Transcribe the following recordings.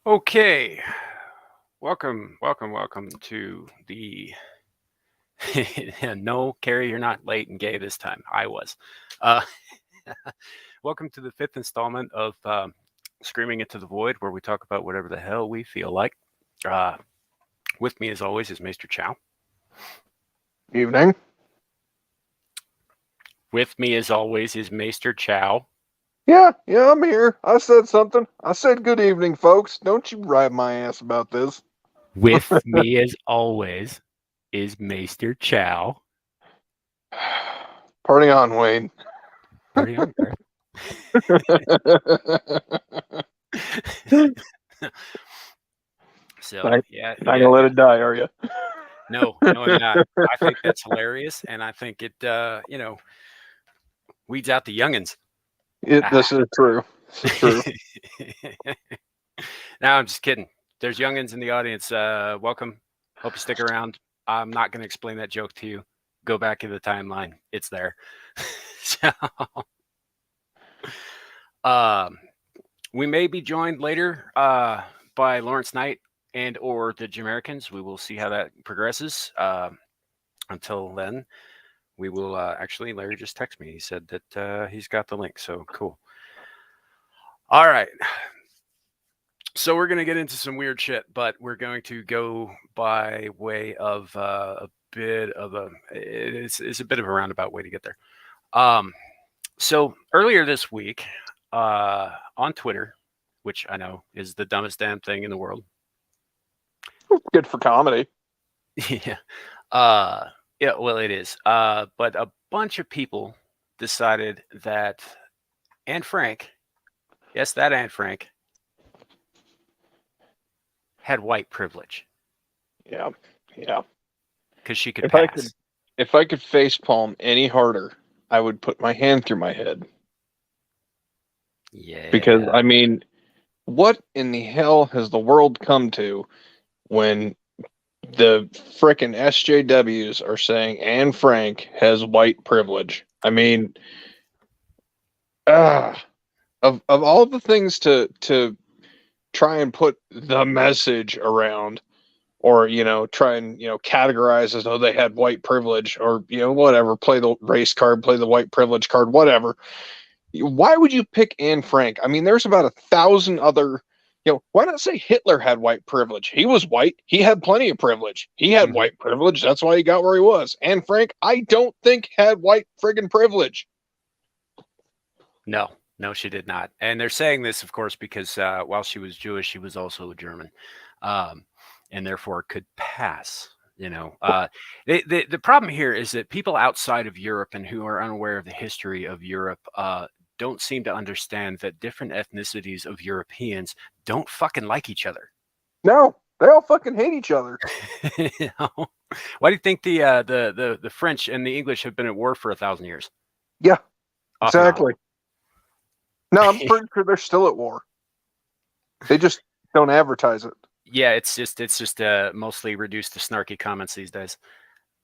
Okay, welcome to the. No, Carrie, you're not late and gay this time. I was. Uh, Welcome to the fifth installment of Screaming Into the Void, where we talk about whatever the hell we feel like. Uh, with me, as always, is Maesterchow. Evening. With me, as always, is Maesterchow. Yeah, I'm here. I said something. I said good evening, folks. Don't you ride my ass about this. With me, as always, is Maesterchow. Party on, Wayne. Party on, Garth. So Not, yeah, not yeah, gonna let yeah. it die, are you? No, I'm not. I think that's hilarious, and I think it, weeds out the youngins. Ah. This is true. This is true. No, I'm just kidding. There's youngins in the audience. Welcome. Hope you stick around. I'm not going to explain that joke to you. Go back in the timeline. It's there. So, um, we may be joined later by Lawrence Knight and or the Jamericans. We will see how that progresses. Until then, we will actually, Larry just texted me. He said that he's got the link. So cool. All right. So we're going to get into some weird shit, but we're going to go by way of a bit of it's a bit of a roundabout way to get there. So earlier this week on Twitter, which I know is the dumbest damn thing in the world. Good for comedy. Yeah. Yeah, well, it is. But a bunch of people decided that Anne Frank, yes, that Anne Frank, had white privilege. Yeah. Because she could If pass. I could face palm any harder, I would put my hand through my head. Yeah. Because I mean, what in the hell has the world come to when the frickin' SJWs are saying Anne Frank has white privilege? I mean, of all the things to try and put the message around, or try and categorize as though they had white privilege, or whatever, play the race card, play the white privilege card, whatever. Why would you pick Anne Frank? I mean, there's about 1,000 other. Why not say Hitler had white privilege? He was white. He had plenty of privilege. He had white privilege. That's why he got where he was. Anne Frank, I don't think, had white friggin' privilege. No, she did not. And they're saying this, of course, because while she was Jewish, she was also a German, and therefore could pass. The problem here is that people outside of Europe and who are unaware of the history of Europe don't seem to understand that different ethnicities of Europeans don't fucking like each other. No, they all fucking hate each other. Why do you think the French and the English have been at war for 1,000 years? Yeah, Off and on. exactly. No, I'm pretty sure they're still at war. They just don't advertise it. Yeah, it's just mostly reduced to snarky comments these days.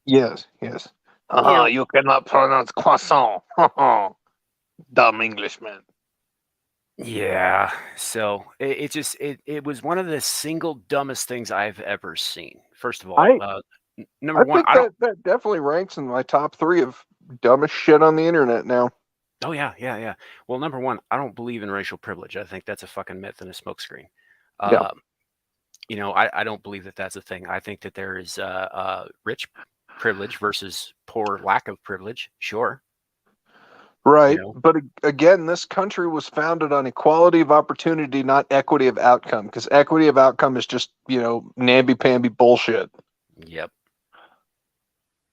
Yes. You cannot pronounce croissant. Dumb Englishman. Yeah, so it was one of the single dumbest things I've ever seen. First of all, number one, I think that definitely ranks in my top 3 of dumbest shit on the internet now. Oh yeah. Well, number one, I don't believe in racial privilege. I think that's a fucking myth and a smokescreen. Yeah. I don't believe that that's a thing. I think that there is rich privilege versus poor lack of privilege. Sure. Right. But again, this country was founded on equality of opportunity, not equity of outcome, because equity of outcome is just, namby-pamby bullshit. Yep,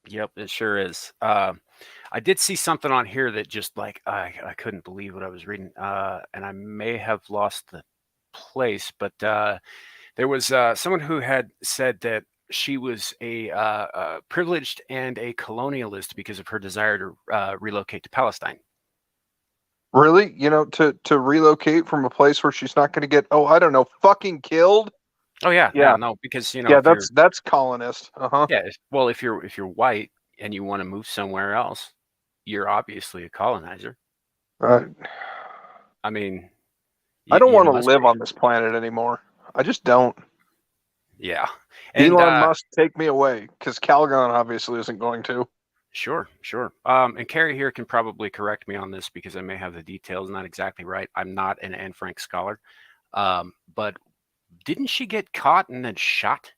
it sure is. I did see something on here that just like I couldn't believe what I was reading, and I may have lost the place, but there was someone who had said that she was a privileged and a colonialist because of her desire to relocate to Palestine. Really? To relocate from a place where she's not going to get, I don't know, fucking killed? Oh yeah. No, because that's colonist. Yeah, well, if you're white and you want to move somewhere else, you're obviously a colonizer. Right. I mean, I don't want to live on this planet anymore. I just don't. Yeah. And Elon Musk, take me away, because Calgon obviously isn't going to. Sure. And Carrie here can probably correct me on this because I may have the details not exactly right. I'm not an Anne Frank scholar. But didn't she get caught and then shot?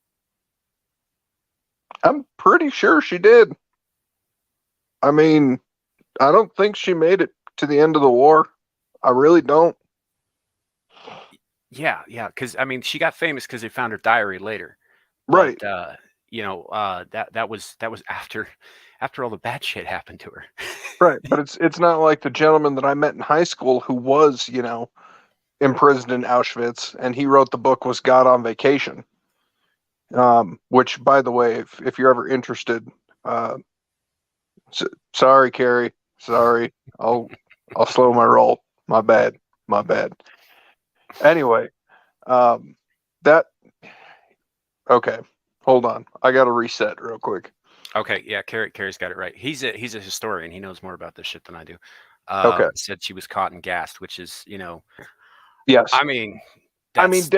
I'm pretty sure she did. I mean, I don't think she made it to the end of the war. I really don't. Yeah. Because I mean, she got famous because they found her diary later. Right. But that was after all the bad shit happened to her. Right. But it's not like the gentleman that I met in high school who was, imprisoned in Auschwitz, and he wrote the book Was God on Vacation. Which, by the way, if you're ever interested, sorry, Carrie, sorry, I'll slow my roll. My bad. Anyway, that okay. Hold on, I got to reset real quick. Okay, yeah, Carrie's got it right. He's a historian. He knows more about this shit than I do. Okay. Said she was caught and gassed, which is, Yes. I mean, dead's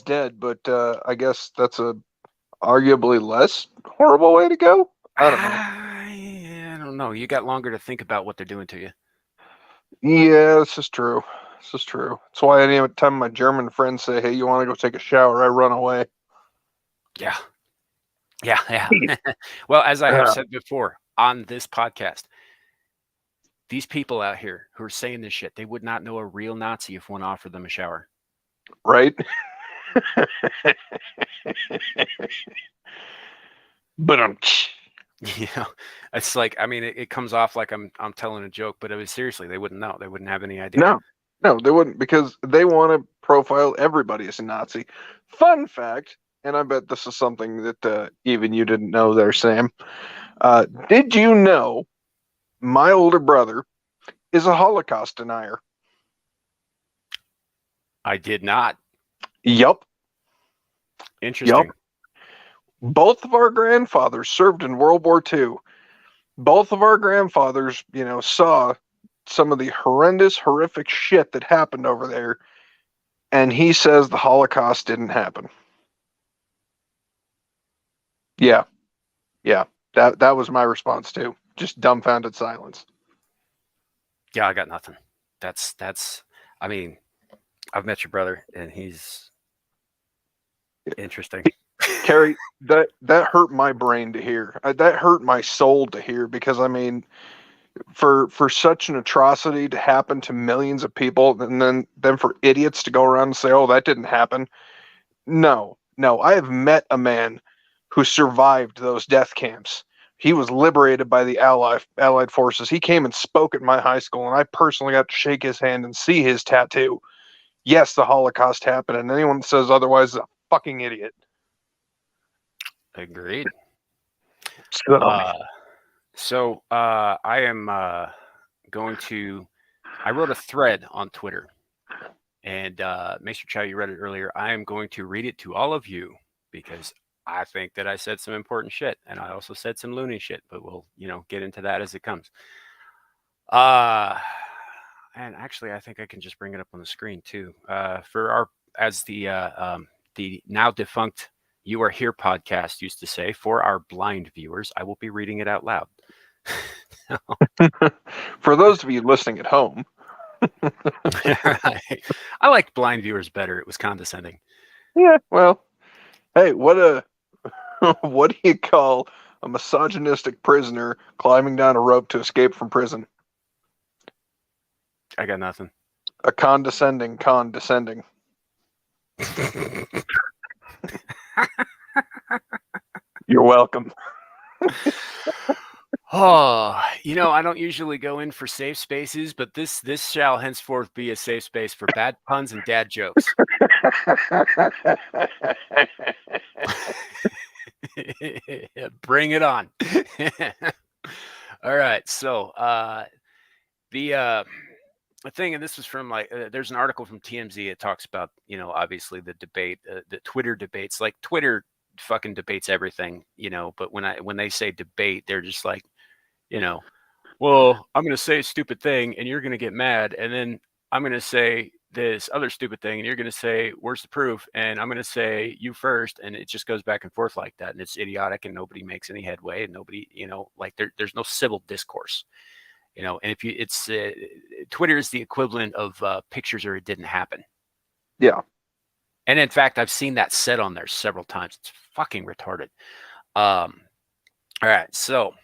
dead, but I guess that's a arguably less horrible way to go. I don't know. I don't know. You got longer to think about what they're doing to you. Yeah, this is true. That's why any time my German friends say, "Hey, you want to go take a shower?" I run away. Yeah. Well, as I have said before on this podcast, these people out here who are saying this shit, they would not know a real Nazi if one offered them a shower. Right? But it's like, I mean, it comes off like I'm telling a joke, but seriously, they wouldn't know. They wouldn't have any idea. No, they wouldn't, because they want to profile everybody as a Nazi. Fun fact, and I bet this is something that even you didn't know there, Sam. Did you know my older brother is a Holocaust denier? I did not. Yup. Interesting. Yep. Both of our grandfathers served in World War II. Both of our grandfathers, saw some of the horrific shit that happened over there. And he says the Holocaust didn't happen. Yeah. That was my response too. Just dumbfounded silence. Yeah, I got nothing. That's. I mean, I've met your brother, and he's interesting. Carrie, that hurt my brain to hear. That hurt my soul to hear, because I mean, for such an atrocity to happen to millions of people, and then for idiots to go around and say, "Oh, that didn't happen." No. I have met a man who survived those death camps. He was liberated by the Allied forces. He came and spoke at my high school, and I personally got to shake his hand and see his tattoo. Yes, the Holocaust happened, and anyone that says otherwise is a fucking idiot. Agreed. So, I am going to. I wrote a thread on Twitter, and Maesterchow, you read it earlier. I am going to read it to all of you because I think that I said some important shit, and I also said some loony shit. But we'll, get into that as it comes. And actually, I think I can just bring it up on the screen too. As the now defunct You Are Here podcast used to say, for our blind viewers, I will be reading it out loud. For those of you listening at home. Right. I liked blind viewers better. It was condescending. Yeah, well, hey, what do you call a misogynistic prisoner climbing down a rope to escape from prison? I got nothing. A condescending. You're welcome. Oh, I don't usually go in for safe spaces, but this shall henceforth be a safe space for bad puns and dad jokes. Bring it on. All right. So the thing, and this was from there's an article from TMZ. It talks about, obviously the debate, the Twitter debates. Like Twitter fucking debates everything, but when they say debate, they're just like, well, I'm going to say a stupid thing and you're going to get mad. And then I'm going to say this other stupid thing, and you're going to say, "Where's the proof?" And I'm going to say, "You first," and it just goes back and forth like that, and it's idiotic, and nobody makes any headway, and nobody, like there's no civil discourse, And if it's Twitter is the equivalent of pictures or it didn't happen. Yeah. And in fact, I've seen that said on there several times. It's fucking retarded. All right, so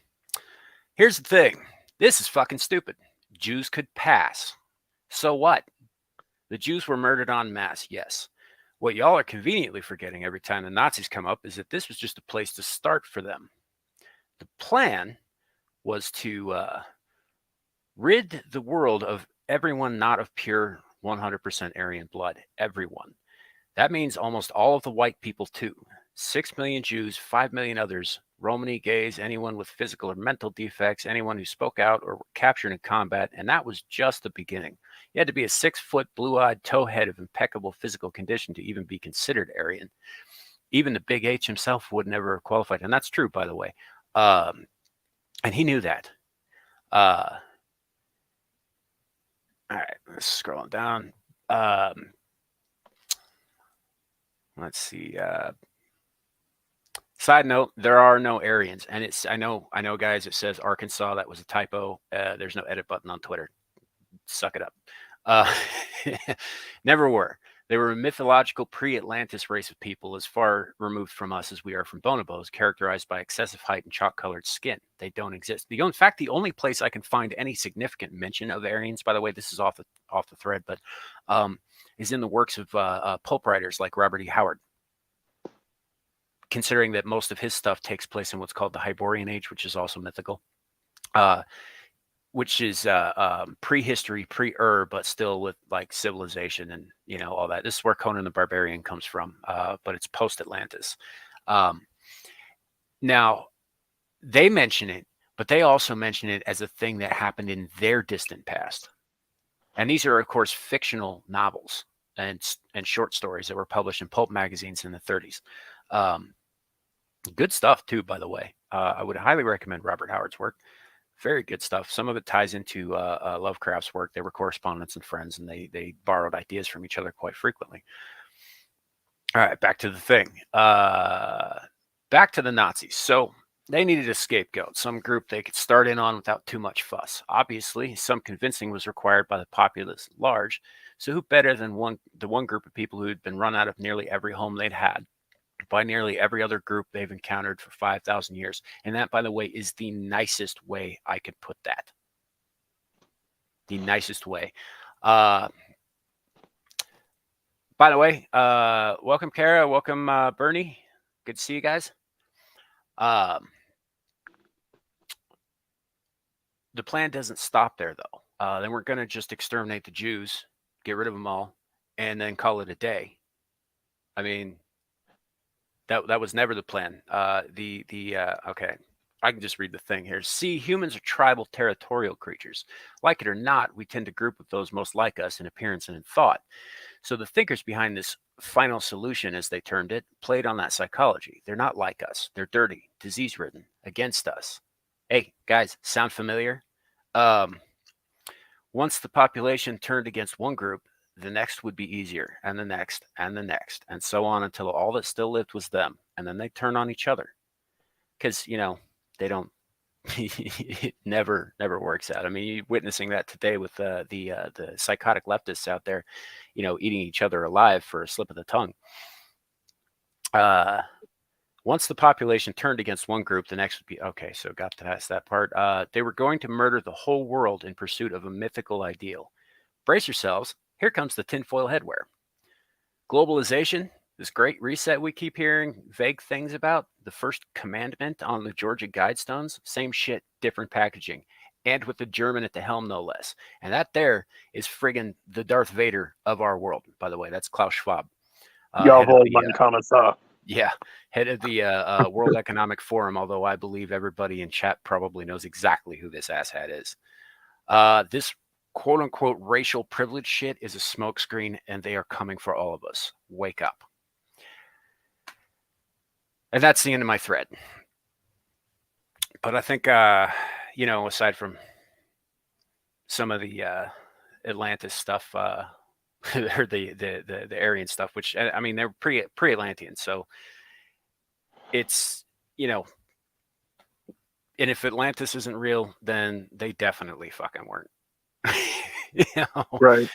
here's the thing. This is fucking stupid. Jews could pass. So what? The Jews were murdered en masse, yes. What y'all are conveniently forgetting every time the Nazis come up is that this was just a place to start for them. The plan was to rid the world of everyone not of pure 100% Aryan blood. Everyone. That means almost all of the white people, too. 6 million Jews, 5 million others, Romani, gays, anyone with physical or mental defects, anyone who spoke out or were captured in combat, and that was just the beginning. You had to be a 6-foot, blue-eyed towhead of impeccable physical condition to even be considered Aryan. Even the Big H himself would never have qualified, and that's true, by the way. And he knew that. All right, let's scroll down. Let's see. Side note: there are no Aryans, and I know, guys. It says Arkansas. That was a typo. There's no edit button on Twitter. Suck it up. Never were. They were a mythological pre-Atlantis race of people as far removed from us as we are from bonobos, characterized by excessive height and chalk-colored skin. They don't exist. In fact, the only place I can find any significant mention of Aryans, by the way, this is off the thread, but is in the works of pulp writers like Robert E. Howard, considering that most of his stuff takes place in what's called the Hyborian Age, which is also mythical, which is prehistory, but still with like civilization and all that. This is where Conan the Barbarian comes from, but it's post-Atlantis. Now, they mention it, but they also mention it as a thing that happened in their distant past. And these are, of course, fictional novels and short stories that were published in pulp magazines in the 30s. Good stuff, too, by the way. I would highly recommend Robert Howard's work. Very good stuff. Some of it ties into Lovecraft's work. They were correspondents and friends, and they borrowed ideas from each other quite frequently. All right, back to the thing. Back to the Nazis. So they needed a scapegoat, some group they could start in on without too much fuss. Obviously, some convincing was required by the populace at large. So who better than the one group of people who had been run out of nearly every home they'd had by nearly every other group they've encountered for 5,000 years. And that, by the way, is the nicest way I could put that. The nicest way. By the way, welcome, Kara. Welcome, Bernie. Good to see you guys. The plan doesn't stop there, though. They weren't going to just exterminate the Jews, get rid of them all, and then call it a day. I mean, that was never the plan. Okay, I can just read the thing here. See, humans are tribal, territorial creatures. Like it or not, we tend to group with those most like us in appearance and in thought. So the thinkers behind this final solution, as they termed it, played on that psychology. They're not like us. They're dirty, disease-ridden, against us. Hey, guys, sound familiar? Once the population turned against one group, the next would be easier, and the next, and the next, and so on until all that still lived was them. And then they turn on each other. Because, they don't, it never works out. I mean, you're witnessing that today with the psychotic leftists out there, eating each other alive for a slip of the tongue. Once the population turned against one group, the next would be, okay, so got past that part. They were going to murder the whole world in pursuit of a mythical ideal. Brace yourselves. Here comes the tinfoil headwear. Globalization, this great reset we keep hearing vague things about, the first commandment on the Georgia Guidestones, same shit, different packaging, and with the German at the helm, no less. And that there is friggin' the Darth Vader of our world, by the way. That's Klaus Schwab. Yeah, head of the World Economic Forum, although I believe everybody in chat probably knows exactly who this asshat is. This quote-unquote racial privilege shit is a smokescreen, and they are coming for all of us. Wake up. And that's the end of my thread. But I think, aside from some of the Atlantis stuff, or the Aryan stuff, which I mean they're pre-Atlantean, so it's and if Atlantis isn't real, then they definitely fucking weren't. you know? Right.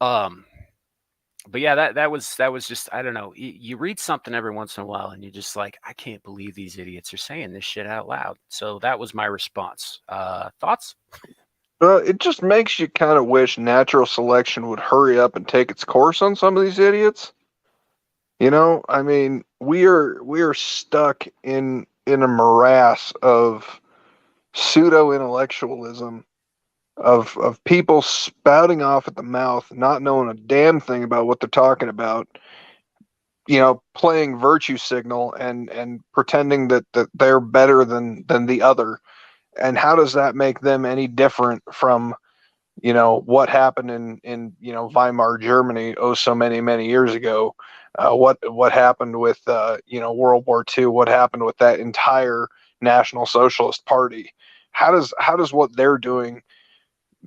But yeah, that was just, I don't know. You read something every once in a while, and you're just like, I can't believe these idiots are saying this shit out loud. So that was my response. Thoughts? It just makes you kind of wish natural selection would hurry up and take its course on some of these idiots. I mean, we are stuck in a morass of pseudo intellectualism of people spouting off at the mouth, not knowing a damn thing about what they're talking about. Playing virtue signal and pretending that they're better than the other. And how does that make them any different from what happened in Weimar Germany so many years ago? What happened with World War II? What happened with that entire National Socialist Party? How does what they're doing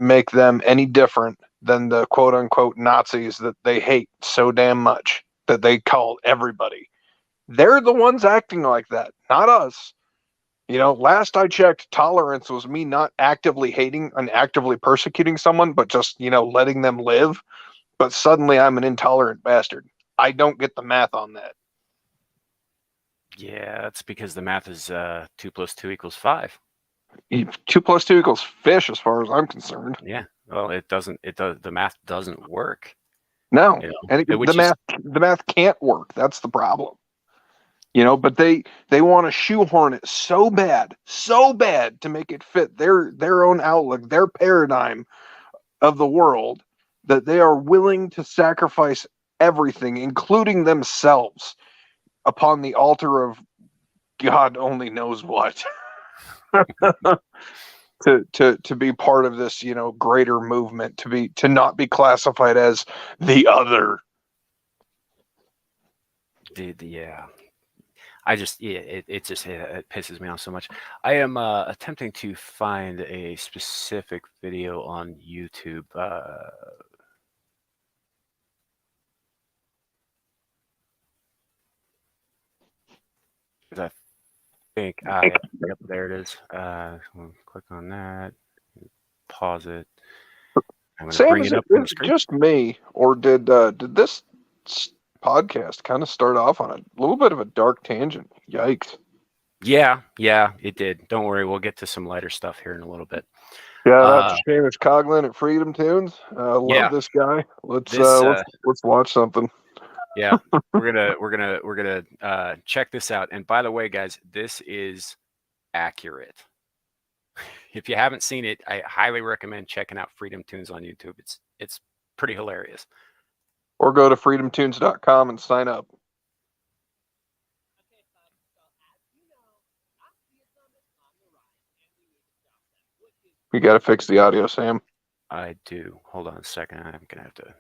make them any different than the quote unquote Nazis that they hate so damn much that they call everybody? They're the ones acting like that, not us. Last I checked, tolerance was me not actively hating and actively persecuting someone, but just, letting them live. But suddenly I'm an intolerant bastard. I don't get the math on that. Yeah, that's because the math is 2 + 2 = 5. 2 + 2 = fish, as far as I'm concerned. Yeah. Well, it doesn't. It does. The math doesn't work. No, and which the math can't work. That's the problem. But they want to shoehorn it so bad to make it fit their own outlook, their paradigm of the world, that they are willing to sacrifice everything, including themselves, upon the altar of God only knows what, to be part of this, greater movement, to not be classified as the other. Yeah. It pisses me off so much. I am attempting to find a specific video on YouTube. I think yep, there it is. Click on that. Pause it. I'm going to Sam, bring is it it up on the screen. just me, or did this podcast kind of start off on a little bit of a dark tangent? Yikes! Yeah, it did. Don't worry, we'll get to some lighter stuff here in a little bit. Shout out to Seamus Coughlin at Freedom Toons. Love this guy. Let's watch something. Yeah, we're gonna check this out. And by the way, guys, this is accurate. If you haven't seen it, I highly recommend checking out Freedom Toons on YouTube. It's pretty hilarious. Or go to freedomtoons.com and sign up. You got to fix the audio, Sam. I do. Hold on a second. I'm gonna have to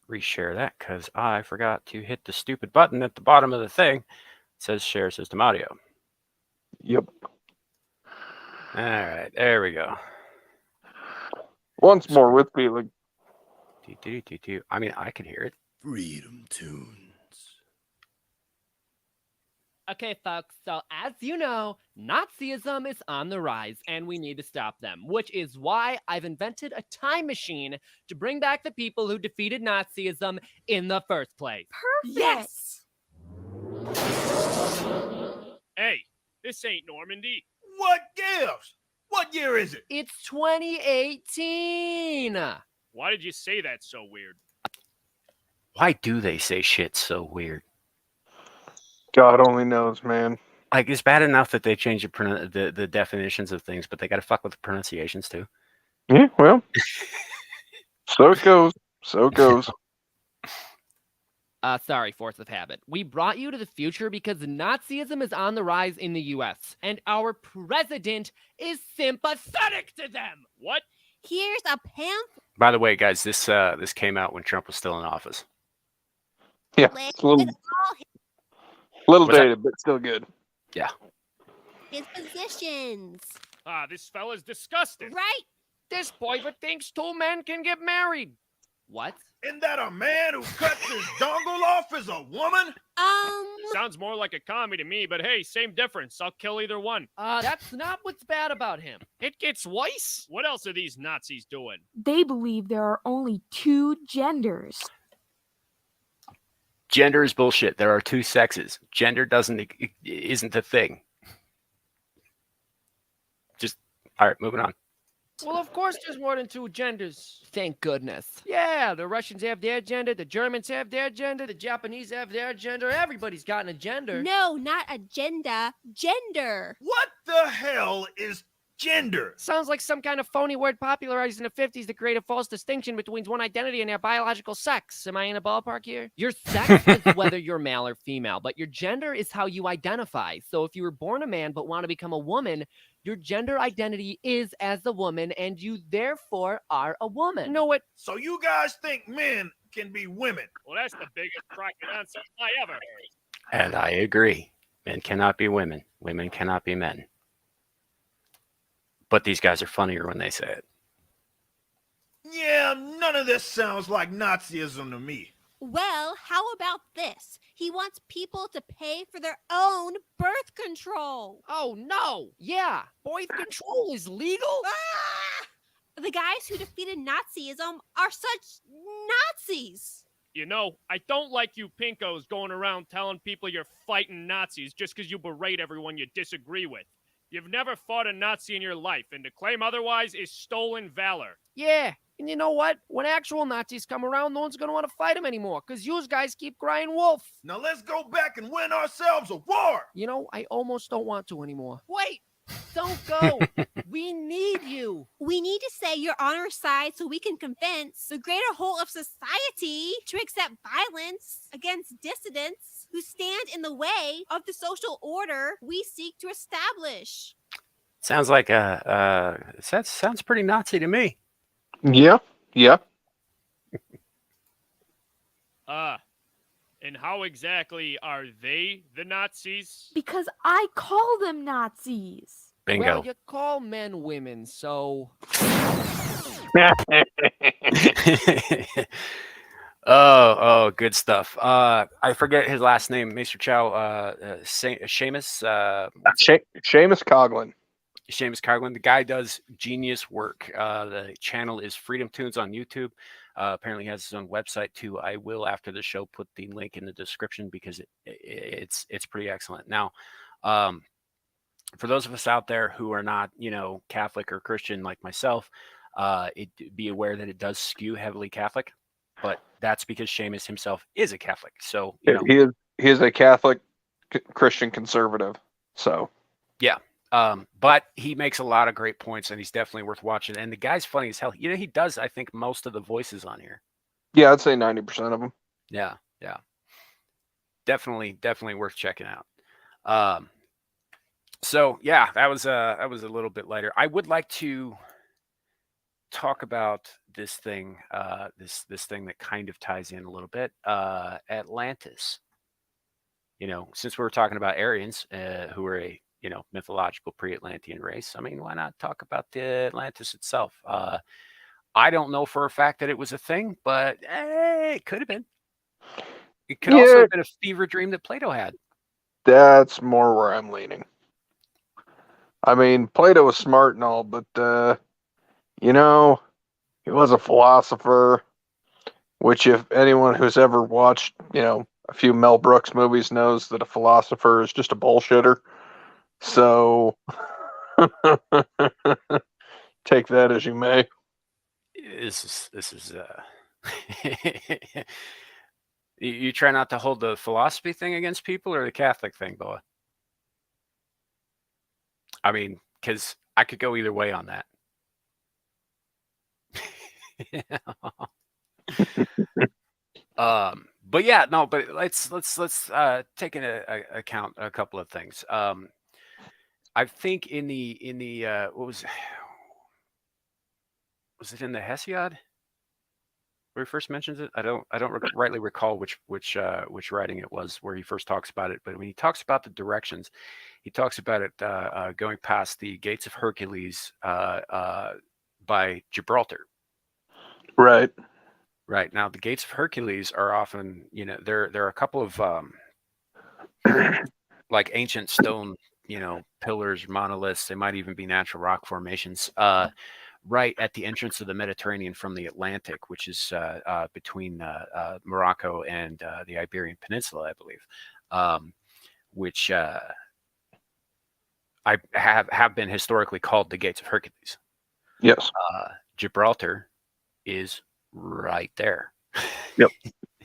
reshare that because I forgot to hit the stupid button at the bottom of the thing. It says share system audio. Yep. All right, there we go. Once more with feeling. I mean, I can hear it. Freedom Toons. Okay, folks, so as you know, Nazism is on the rise, and we need to stop them, which is why I've invented a time machine to bring back the people who defeated Nazism in the first place. Perfect. Yes! Hey, this ain't Normandy. What gives? What year is it? It's 2018! Why did you say that so weird? Why do they say shit so weird? God only knows, man. Like, it's bad enough that they change the definitions of things, but they got to fuck with the pronunciations too. Yeah, well, so it goes. So it goes. Sorry, force of habit. We brought you to the future because Nazism is on the rise in the U.S., and our president is sympathetic to them! What? Here's a pamphlet. By the way, guys, this came out when Trump was still in office. Yeah, it's a little dated, but still good. Yeah. His positions. This fella's disgusting. Right? This boy thinks two men can get married. What? Isn't that a man who cuts his dongle off is a woman? Sounds more like a commie to me, but hey, same difference. I'll kill either one. That's not what's bad about him. It gets worse. What else are these Nazis doing? They believe there are only two genders. Gender is bullshit. There are two sexes. Gender isn't a thing. Just all right, moving on. Well, of course there's more than two genders. Thank goodness. Yeah, the Russians have their gender, the Germans have their gender, the Japanese have their gender. Everybody's got a gender. No, not agenda. Gender. What the hell is gender? Sounds like some kind of phony word popularized in the 50s to create a false distinction between one identity and their biological sex. Am I in a ballpark here? Your sex is whether you're male or female, but your gender is how you identify. So if you were born a man but want to become a woman, your gender identity is as a woman, and you therefore are a woman. You know what? So you guys think men can be women? Well, that's the biggest crock of nonsense I ever heard. And I agree. Men cannot be women. Women cannot be men. But these guys are funnier when they say it. Yeah, none of this sounds like Nazism to me. Well, how about this? He wants people to pay for their own birth control. Oh, no. Yeah, birth control is legal? Ah! The guys who defeated Nazism are such Nazis. You know, I don't like you pinkos going around telling people you're fighting Nazis just because you berate everyone you disagree with. You've never fought a Nazi in your life, and to claim otherwise is stolen valor. Yeah, and you know what? When actual Nazis come around, no one's going to want to fight them anymore, because you guys keep crying wolf. Now let's go back and win ourselves a war. You know, I almost don't want to anymore. Wait, don't go. We need you. We need to say you're on our side so we can convince the greater whole of society to accept violence against dissidents who stand in the way of the social order we seek to establish. Sounds like sounds pretty Nazi to me. Yeah. And how exactly are they the Nazis? Because I call them Nazis. Bingo. Well, you call men women, so... Oh, good stuff. I forget his last name, Maesterchow. Seamus. Seamus Coughlin. Seamus Coughlin. The guy does genius work. The channel is Freedom Toons on YouTube. Apparently, he has his own website too. I will, after the show, put the link in the description because it's pretty excellent. Now, for those of us out there who are not, Catholic or Christian like myself, be aware that it does skew heavily Catholic, but that's because Seamus himself is a Catholic. So he is a Catholic Christian conservative. So yeah. But he makes a lot of great points, and he's definitely worth watching. And the guy's funny as hell. He does, I think, most of the voices on here. Yeah, I'd say 90% of them. Yeah. Definitely worth checking out. So yeah, that was a little bit lighter. I would like to talk about this thing, this thing that kind of ties in a little bit. Atlantis. Since we were talking about Aryans, who are a mythological pre-Atlantean race. I mean, why not talk about the Atlantis itself? I don't know for a fact that it was a thing, but it could have been. It could also have been a fever dream that Plato had. That's more where I'm leaning. I mean, Plato was smart and all, but, he was a philosopher, which if anyone who's ever watched, a few Mel Brooks movies knows that a philosopher is just a bullshitter. So take that as you may. This is you try not to hold the philosophy thing against people or the Catholic thing, Boa? I mean, because I could go either way on that. But yeah, no, but let's take into account a couple of things. I think in the what was it in the Hesiod where he first mentions it? I don't rightly recall which writing it was where he first talks about it. But when he talks about the directions, he talks about it going past the gates of Hercules, by Gibraltar. Right. Right. Now, the Gates of Hercules are often, there are a couple of like ancient stone, pillars, monoliths. They might even be natural rock formations. Right at the entrance of the Mediterranean from the Atlantic, which is between Morocco and the Iberian Peninsula, I believe, which I have been historically called the Gates of Hercules. Yes. Gibraltar is right there. Yep.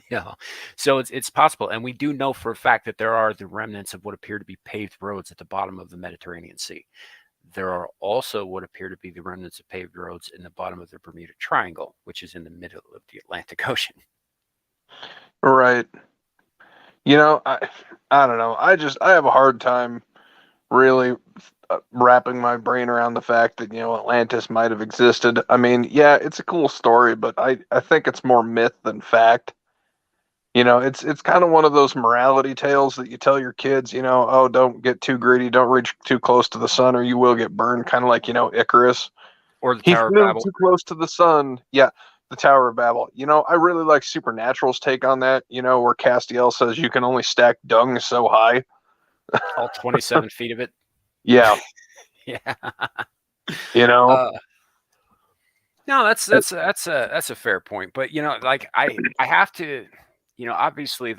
Yeah. So it's possible. And we do know for a fact that there are the remnants of what appear to be paved roads at the bottom of the Mediterranean Sea. There are also what appear to be the remnants of paved roads in the bottom of the Bermuda Triangle, which is in the middle of the Atlantic Ocean. Right. I don't know. I have a hard time really wrapping my brain around the fact that, Atlantis might have existed. I mean, yeah, it's a cool story, but I think it's more myth than fact. It's kind of one of those morality tales that you tell your kids, oh, don't get too greedy, don't reach too close to the sun or you will get burned, kind of like, Icarus. Or the He Tower of flew Babel. too close to the sun. Yeah, the Tower of Babel. I really like Supernatural's take on that, where Castiel says you can only stack dung so high. All 27 feet of it. Yeah. Yeah. No, that's a fair point. But like I have to, obviously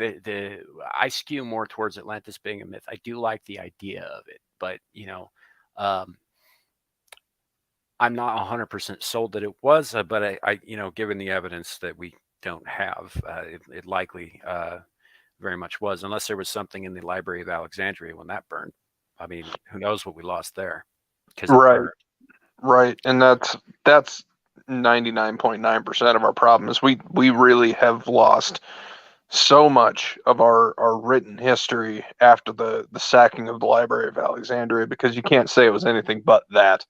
I skew more towards Atlantis being a myth. I do like the idea of it, but I'm not 100% sold that it was. But I given the evidence that we don't have, it likely very much was, unless there was something in the Library of Alexandria when that burned. I mean, who knows what we lost there? Because Right, and that's 99.9% of our problem is we really have lost so much of our written history after the sacking of the Library of Alexandria, because you can't say it was anything but that.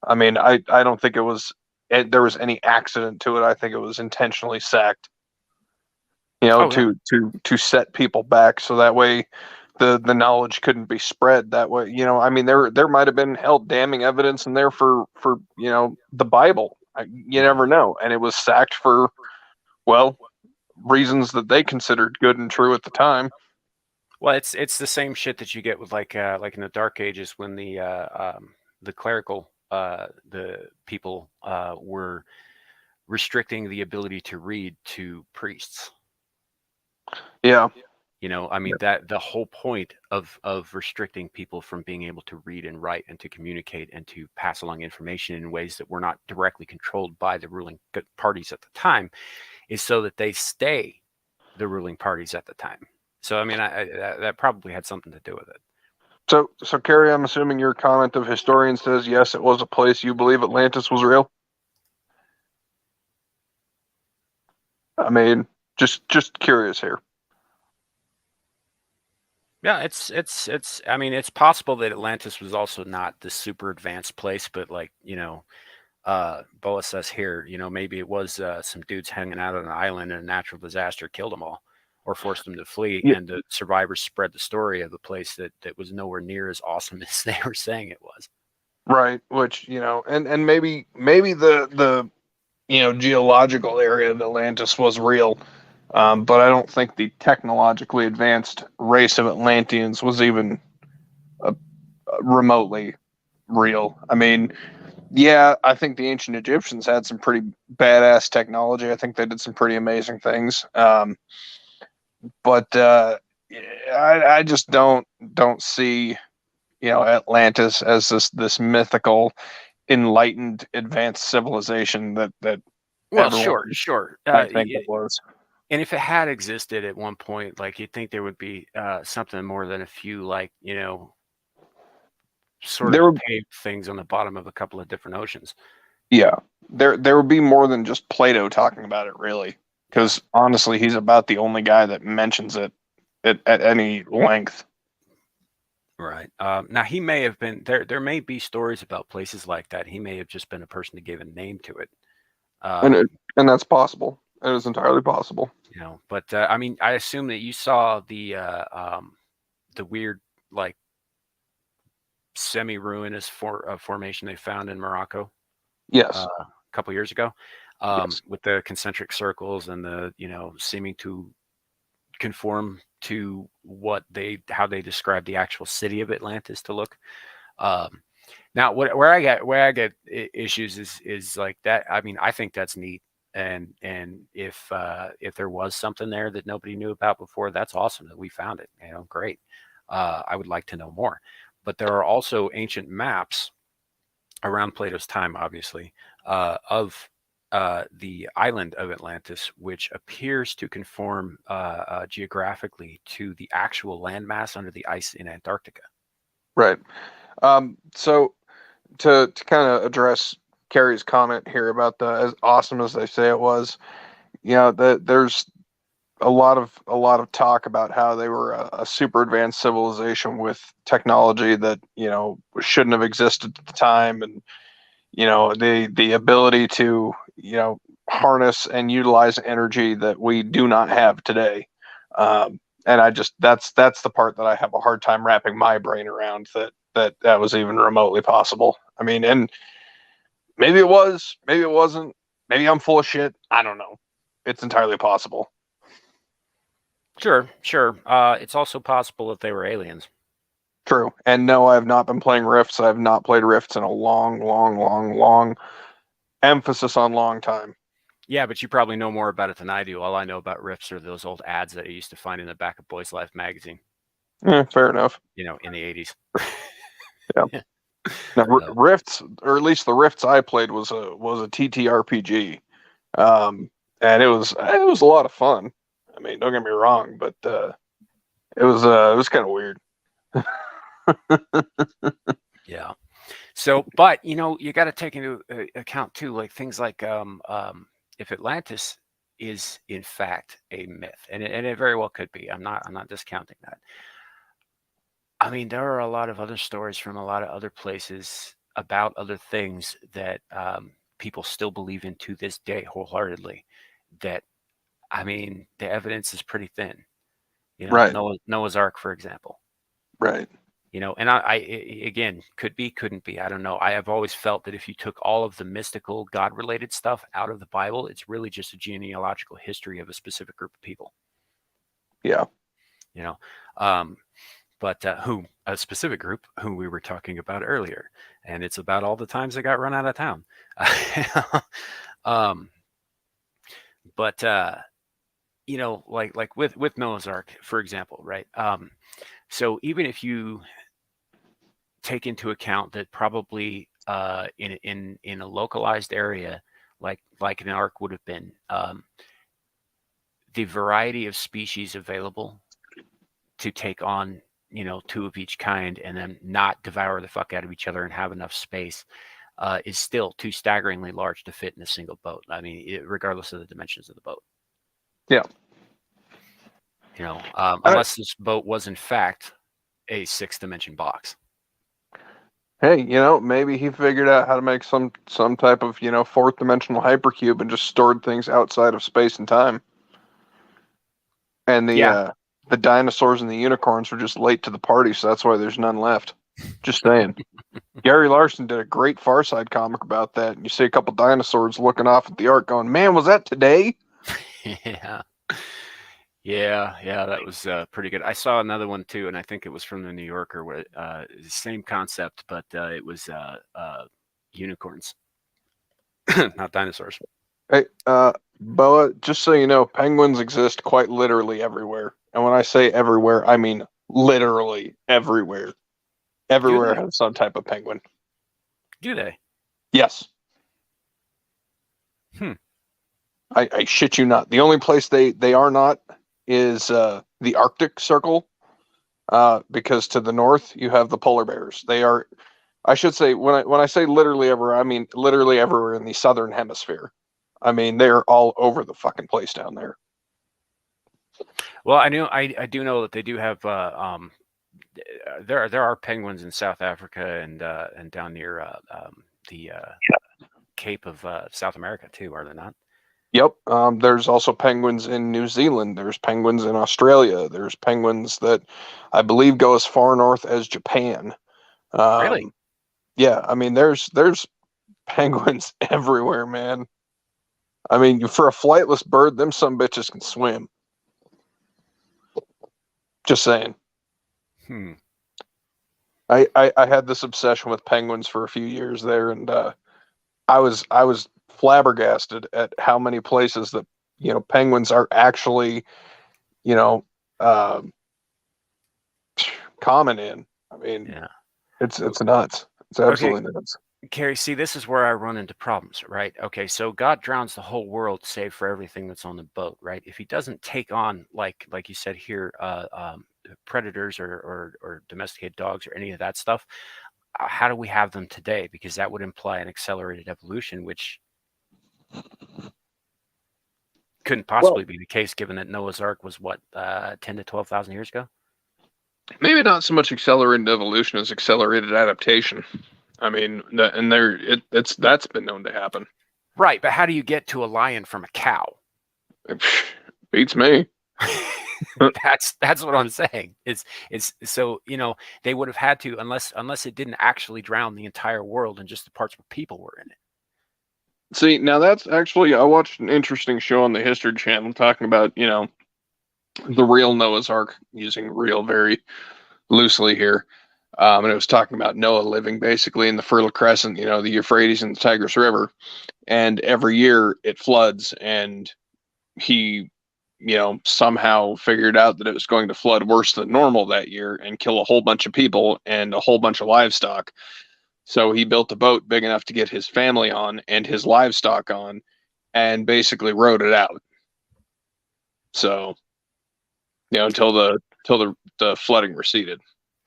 I mean, I don't think there was any accident to it. I think it was intentionally sacked, to set people back so that way the knowledge couldn't be spread that way. I mean, there might have been damning evidence in there for the Bible. You never know, and it was sacked for, well, reasons that they considered good and true at the time. Well, it's the same shit that you get with like in the Dark Ages when the clerical the people were restricting the ability to read to priests. Yeah. I mean, that the whole point of restricting people from being able to read and write and to communicate and to pass along information in ways that were not directly controlled by the ruling parties at the time is so that they stay the ruling parties at the time. So, I mean, that probably had something to do with it. So Carrie, I'm assuming your comment of historian says, yes, it was a place you believe Atlantis was real? I mean, just curious here. Yeah, it's I mean, it's possible that Atlantis was also not the super advanced place, but like, Boa says here, maybe it was some dudes hanging out on an island and a natural disaster killed them all or forced them to flee. Yeah. And the survivors spread the story of the place that was nowhere near as awesome as they were saying it was. Right, which, and maybe the geological area of Atlantis was real, but I don't think the technologically advanced race of Atlanteans was even remotely real. I mean, yeah, I think the ancient Egyptians had some pretty badass technology. I think they did some pretty amazing things. But I just don't see Atlantis as this mythical, enlightened, advanced civilization that well, sure. I think it was. And if it had existed at one point, like you'd think there would be something more than a few, like sort of paved things on the bottom of a couple of different oceans. Yeah, there would be more than just Plato talking about it, really, because honestly, he's about the only guy that mentions it at any length. Right. Now he may have been there. There may be stories about places like that. He may have just been a person that gave a name to it. And that's possible. It is entirely possible. But I mean, I assume that you saw the weird, like, semi-ruinous formation they found in Morocco. Yes. a couple years ago, Yes. with the concentric circles and the seeming to conform to how they describe the actual city of Atlantis to look. Now, where I get issues is like that. I mean, I think that's neat, and if there was something there that nobody knew about before, that's awesome that we found it. Great. I would like to know more. But there are also ancient maps around Plato's time, obviously, of the island of Atlantis, which appears to conform geographically to the actual landmass under the ice in Antarctica. Right. So to kind of address Carrie's comment here about as awesome as they say it was, there's a lot of talk about how they were a super advanced civilization with technology that shouldn't have existed at the time, and the ability to harness and utilize energy that we do not have today. And that's the part that I have a hard time wrapping my brain around, that was even remotely possible. I mean, and maybe it was, maybe it wasn't, maybe I'm full of shit. I don't know. It's entirely possible. Sure. It's also possible that they were aliens. True. And no, I have not been playing Rifts. I have not played Rifts in a long emphasis on long time. Yeah, but you probably know more about it than I do. All I know about Rifts are those old ads that I used to find in the back of Boys Life magazine. Fair enough. In the 80s. Yeah. Now, Rifts, or at least the Rifts I played, was a TTRPG, and it was a lot of fun. I mean, don't get me wrong, but it was kind of weird. Yeah. So, but you got to take into account too, like things like if Atlantis is in fact a myth, and it very well could be. I'm not discounting that. I mean, there are a lot of other stories from a lot of other places about other things that people still believe in to this day wholeheartedly. That, I mean, the evidence is pretty thin. Right. Noah's Ark, for example. Right. And I again, could be, couldn't be. I don't know. I have always felt that if you took all of the mystical, God-related stuff out of the Bible, it's really just a genealogical history of a specific group of people. Yeah. But a specific group who we were talking about earlier, and it's about all the times they got run out of town. But like with Noah's Ark, for example, right? So even if you take into account that probably in a localized area like an ark would have been, the variety of species available to take on two of each kind and then not devour the fuck out of each other and have enough space is still too staggeringly large to fit in a single boat. I mean, regardless of the dimensions of the boat. Yeah. Unless this boat was in fact a 6-dimension box. Hey, maybe he figured out how to make some type of, 4th dimensional hypercube and just stored things outside of space and time. And the dinosaurs and the unicorns were just late to the party, so that's why there's none left. Just saying. Gary Larson did a great Far Side comic about that. And you see a couple dinosaurs looking off at the ark going, man, was that today? Yeah, that was pretty good. I saw another one too, and I think it was from the New Yorker, where same concept, but it was unicorns, not dinosaurs. Hey, Boa, just so you know, penguins exist quite literally everywhere. And when I say everywhere, I mean literally everywhere. Everywhere has some type of penguin. Do they? Yes. I shit you not. The only place they are not is the Arctic Circle, because to the north you have the polar bears. They are, I should say, when I say literally everywhere, I mean literally everywhere in the southern hemisphere. I mean, they're all over the fucking place down there. Well, I do know that they do have there are penguins in South Africa and down near the Cape of South America too, are there not? Yep. There's also penguins in New Zealand. There's penguins in Australia. There's penguins that I believe go as far north as Japan. Really? Yeah. I mean, there's penguins everywhere, man. I mean, for a flightless bird, them some bitches can swim. Just saying. Hmm. I had this obsession with penguins for a few years there, and I was flabbergasted at how many places that penguins are actually you know uh, common in. I mean, Yeah. it's nuts. It's absolutely nuts. Carrie, see, this is where I run into problems, right? Okay, so God drowns the whole world save for everything that's on the boat, right? If he doesn't take on, like you said here, predators or domesticated dogs or any of that stuff, how do we have them today? Because that would imply an accelerated evolution, which couldn't possibly be the case, given that Noah's Ark was what 10 to 12,000 years ago. Maybe not so much accelerated evolution as accelerated adaptation. I mean, that's been known to happen. Right, but how do you get to a lion from a cow? Beats me. That's what I'm saying. It's so they would have had to, unless it didn't actually drown the entire world and just the parts where people were in it. See, now that's actually, I watched an interesting show on the History Channel talking about the real Noah's Ark, using real very loosely here. And it was talking about Noah living basically in the Fertile Crescent, the Euphrates and the Tigris River. And every year it floods, and he, somehow figured out that it was going to flood worse than normal that year and kill a whole bunch of people and a whole bunch of livestock. So he built a boat big enough to get his family on and his livestock on, and basically rode it out. So, until the flooding receded.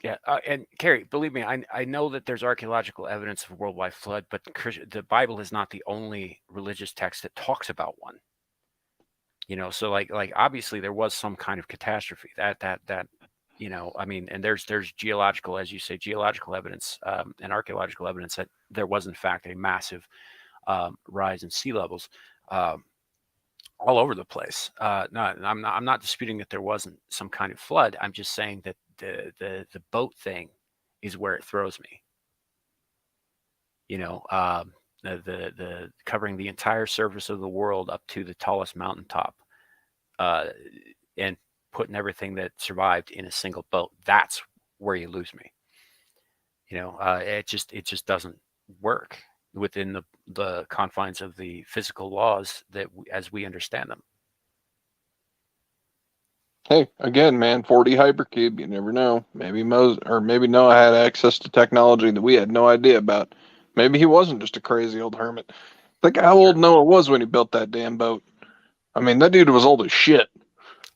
Yeah, and Carrie, believe me, I know that there's archaeological evidence of a worldwide flood, but the Bible is not the only religious text that talks about one. So like obviously there was some kind of catastrophe that I mean, and there's geological, as you say, geological evidence and archaeological evidence that there was in fact a massive rise in sea levels all over the place. I'm not disputing that there wasn't some kind of flood. I'm just saying that the boat thing is where it throws me. The covering the entire surface of the world up to the tallest mountaintop, and putting everything that survived in a single boat. That's where you lose me. It just doesn't work within the confines of the physical laws as we understand them. Hey, again, man, 4D hypercube, you never know. Maybe maybe Noah had access to technology that we had no idea about. Maybe he wasn't just a crazy old hermit. Think how old Noah was when he built that damn boat. I mean, that dude was old as shit.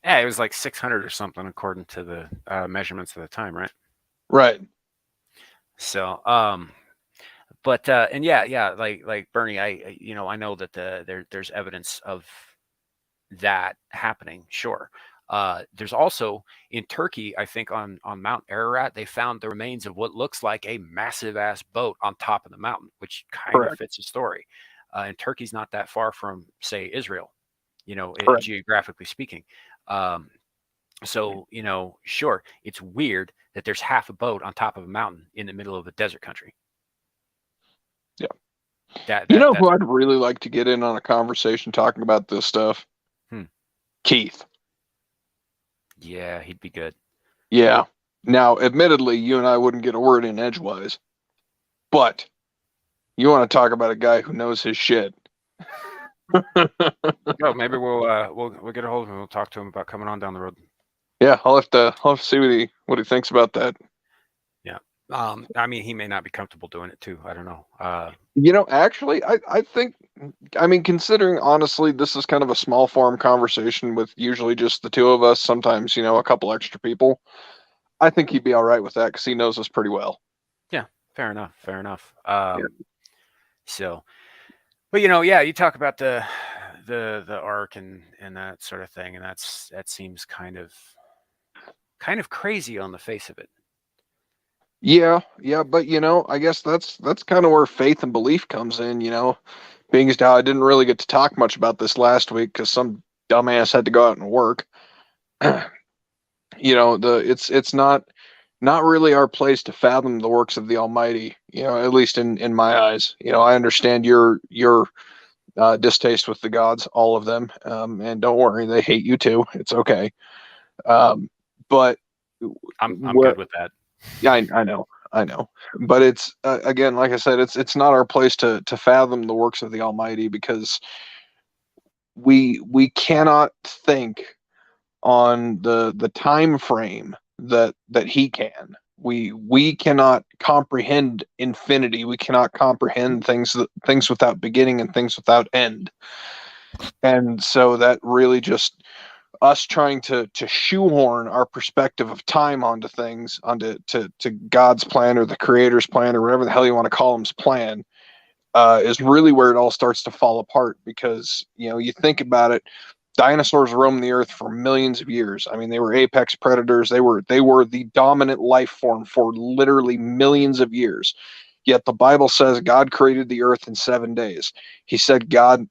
Yeah, it was like 600 or something according to the measurements of the time, right? Right. So, but and yeah, like Bernie, I know that there's evidence of that happening. Sure. There's also in Turkey, I think on Mount Ararat, they found the remains of what looks like a massive ass boat on top of the mountain, which kind of fits the story. And Turkey's not that far from, say, Israel, geographically speaking. So, sure, it's weird that there's half a boat on top of a mountain in the middle of a desert country. Yeah. Who I'd really like to get in on a conversation talking about this stuff? Keith. Yeah, he'd be good. Yeah. Now, admittedly, you and I wouldn't get a word in edgewise, but you want to talk about a guy who knows his shit. No, maybe we'll get a hold of him. We'll talk to him about coming on down the road. Yeah, I'll have to see what he thinks about that. Yeah. I mean, he may not be comfortable doing it too. I don't know. Actually, I think, considering honestly, this is kind of a small form conversation with usually just the two of us, sometimes, a couple extra people. I think he'd be all right with that because he knows us pretty well. Yeah, fair enough. So, but you talk about the arc and that sort of thing, and that seems kind of crazy on the face of it. Yeah, but I guess that's kind of where faith and belief comes in, being as how I didn't really get to talk much about this last week because some dumbass had to go out and work. It's not not really our place to fathom the works of the Almighty. At least in my eyes. I understand your distaste with the gods, all of them, and don't worry, they hate you too. It's okay. But I'm good with that. Yeah, I know. But it's again, like I said, it's not our place to fathom the works of the Almighty, because we cannot think on the time frame that He can. We cannot comprehend infinity. We cannot comprehend things without beginning and things without end. And so that really just us trying to shoehorn our perspective of time onto things, to God's plan or the Creator's plan or whatever the hell you want to call him's plan, is really where it all starts to fall apart. Because you think about it, dinosaurs roamed the earth for millions of years. I mean, they were apex predators. They were the dominant life form for literally millions of years. Yet the Bible says God created the earth in 7 days. He said Adam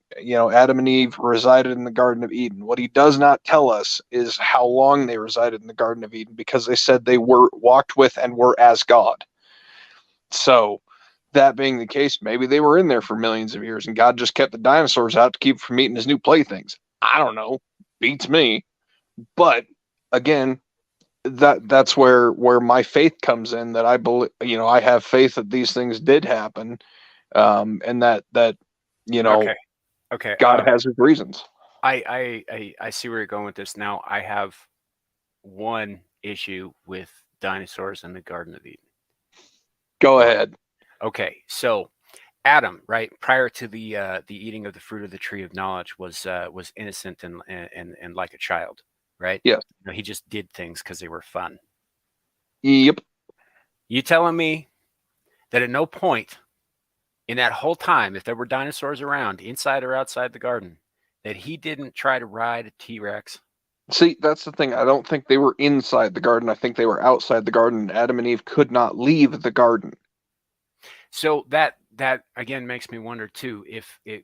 and Eve resided in the Garden of Eden. What he does not tell us is how long they resided in the Garden of Eden, because they said they walked with and were as God. So that being the case, maybe they were in there for millions of years and God just kept the dinosaurs out to keep from eating his new playthings. I don't know. Beats me. But again, that's where my faith comes in, that I believe, I have faith that these things did happen, and that Okay. God has his reasons. I see where you're going with this. Now, I have one issue with dinosaurs in the Garden of Eden. Go ahead. Okay, so Adam, right, prior to the eating of the fruit of the tree of knowledge, was innocent and like a child, right? Yes. He just did things because they were fun. Yep. You telling me that at no point in that whole time, if there were dinosaurs around, inside or outside the garden, that he didn't try to ride a T-Rex? See, that's the thing. I don't think they were inside the garden. I think they were outside the garden, and Adam and Eve could not leave the garden. So that again makes me wonder too,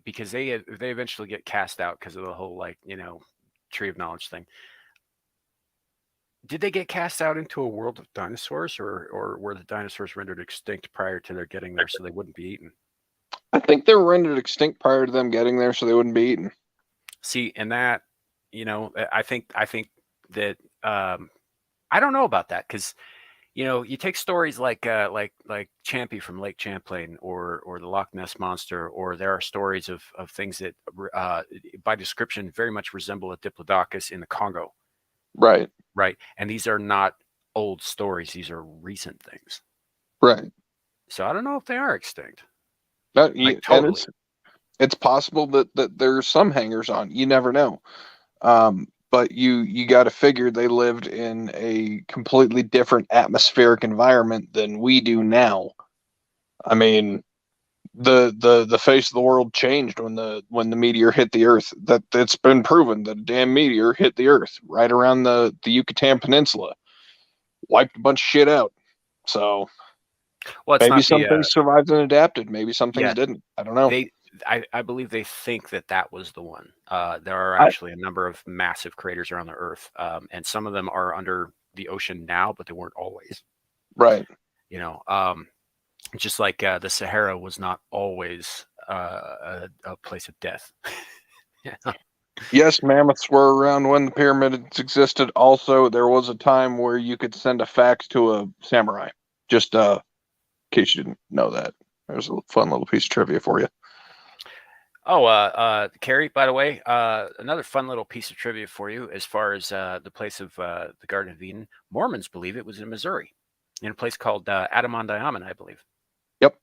because they eventually get cast out because of the whole tree of knowledge thing. Did they get cast out into a world of dinosaurs, or were the dinosaurs rendered extinct prior to their getting there so they wouldn't be eaten? I think they were rendered extinct prior to them getting there so they wouldn't be eaten. See, and that, I think that I don't know about that, because you take stories like Champy from Lake Champlain, or the Loch Ness Monster, or there are stories of things that by description very much resemble a Diplodocus in the Congo. Right. Right. And these are not old stories. These are recent things. Right. So I don't know if they are extinct. Totally. And it's possible that there's some hangers on. You never know. But you got to figure they lived in a completely different atmospheric environment than we do now. I mean, the face of the world changed when the meteor hit the earth. That's been proven that a damn meteor hit the earth right around the Yucatan Peninsula, wiped a bunch of shit out. So maybe some things survived and adapted. Maybe some things didn't. I don't know. I believe they think that was the one. There are actually a number of massive craters around the earth, and some of them are under the ocean now, but they weren't always. Right. Just like the Sahara was not always a place of death. Yeah. Yes, mammoths were around when the pyramids existed. Also, there was a time where you could send a fax to a samurai. Just in case you didn't know that. There's a fun little piece of trivia for you. Oh, Carrie, by the way, another fun little piece of trivia for you as far as the place of the Garden of Eden. Mormons believe it was in Missouri, in a place called Adam-on-Diamond, I believe. Yep.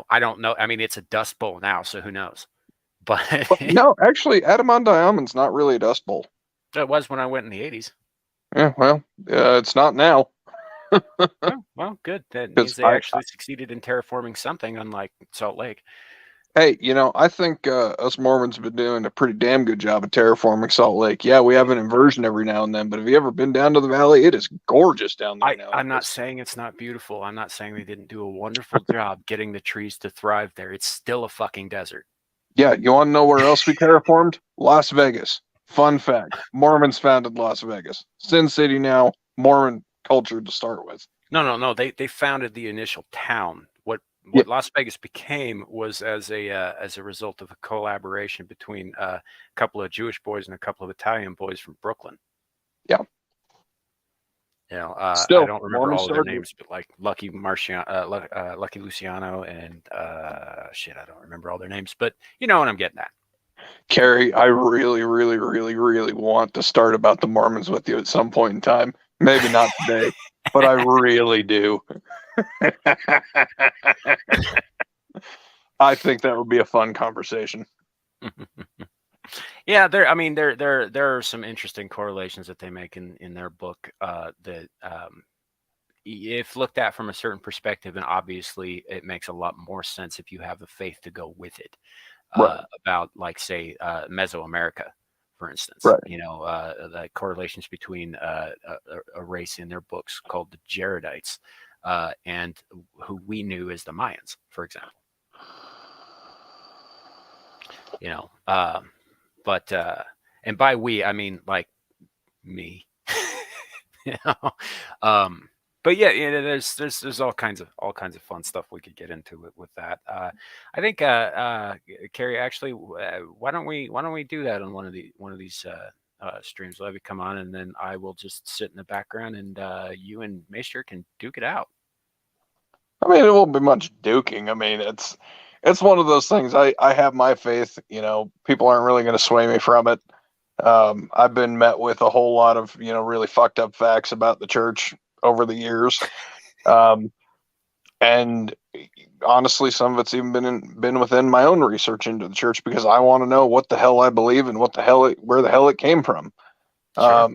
I don't know. I mean, it's a dust bowl now, so who knows? But no, actually, Adam-on-Diamond's not really a dust bowl. It was when I went in the 80s. Yeah, well, it's not now. Well, good. That means they actually succeeded in terraforming something, unlike Salt Lake. Hey, I think us Mormons have been doing a pretty damn good job of terraforming Salt Lake. Yeah, we have an inversion every now and then, but have you ever been down to the valley? It is gorgeous down there now. I'm not saying it's not beautiful. I'm not saying they didn't do a wonderful job getting the trees to thrive there. It's still a fucking desert. Yeah, you want to know where else we terraformed? Las Vegas. Fun fact. Mormons founded Las Vegas. Sin City now, Mormon culture to start with. No. They founded the initial town. What Yeah. Las Vegas became was as a result of a collaboration between a couple of Jewish boys and a couple of Italian boys from Brooklyn. Yeah. You know, I Still, don't remember Mormons all of their started it. names, but like Lucky Luciano, and shit, I don't remember all their names, but you know what I'm getting at. Carrie, I really, really, really, really want to start about the Mormons with you at some point in time. Maybe not today, but I really do. I think that would be a fun conversation. Yeah, there are some interesting correlations that they make in their book that if looked at from a certain perspective, and obviously it makes a lot more sense if you have the faith to go with it. Right. About, like, say, Mesoamerica, for instance. Right. You know, the correlations between a race in their books called the Jaredites and who we knew as the Mayans, for example. You know, but and by we, I mean like me. You know, but yeah, there's all kinds of fun stuff we could get into with that. I think Carrie, actually, why don't we do that on one of these streams? Let me come on, and then I will just sit in the background, and you and Maester can duke it out. I mean, it won't be much duking. I mean, it's one of those things. I have my faith. You know, people aren't really going to sway me from it. I've been met with a whole lot of, you know, really fucked up facts about the church over the years. And honestly, some of it's even been within my own research into the church, because I want to know what the hell I believe and where the hell it came from. Sure.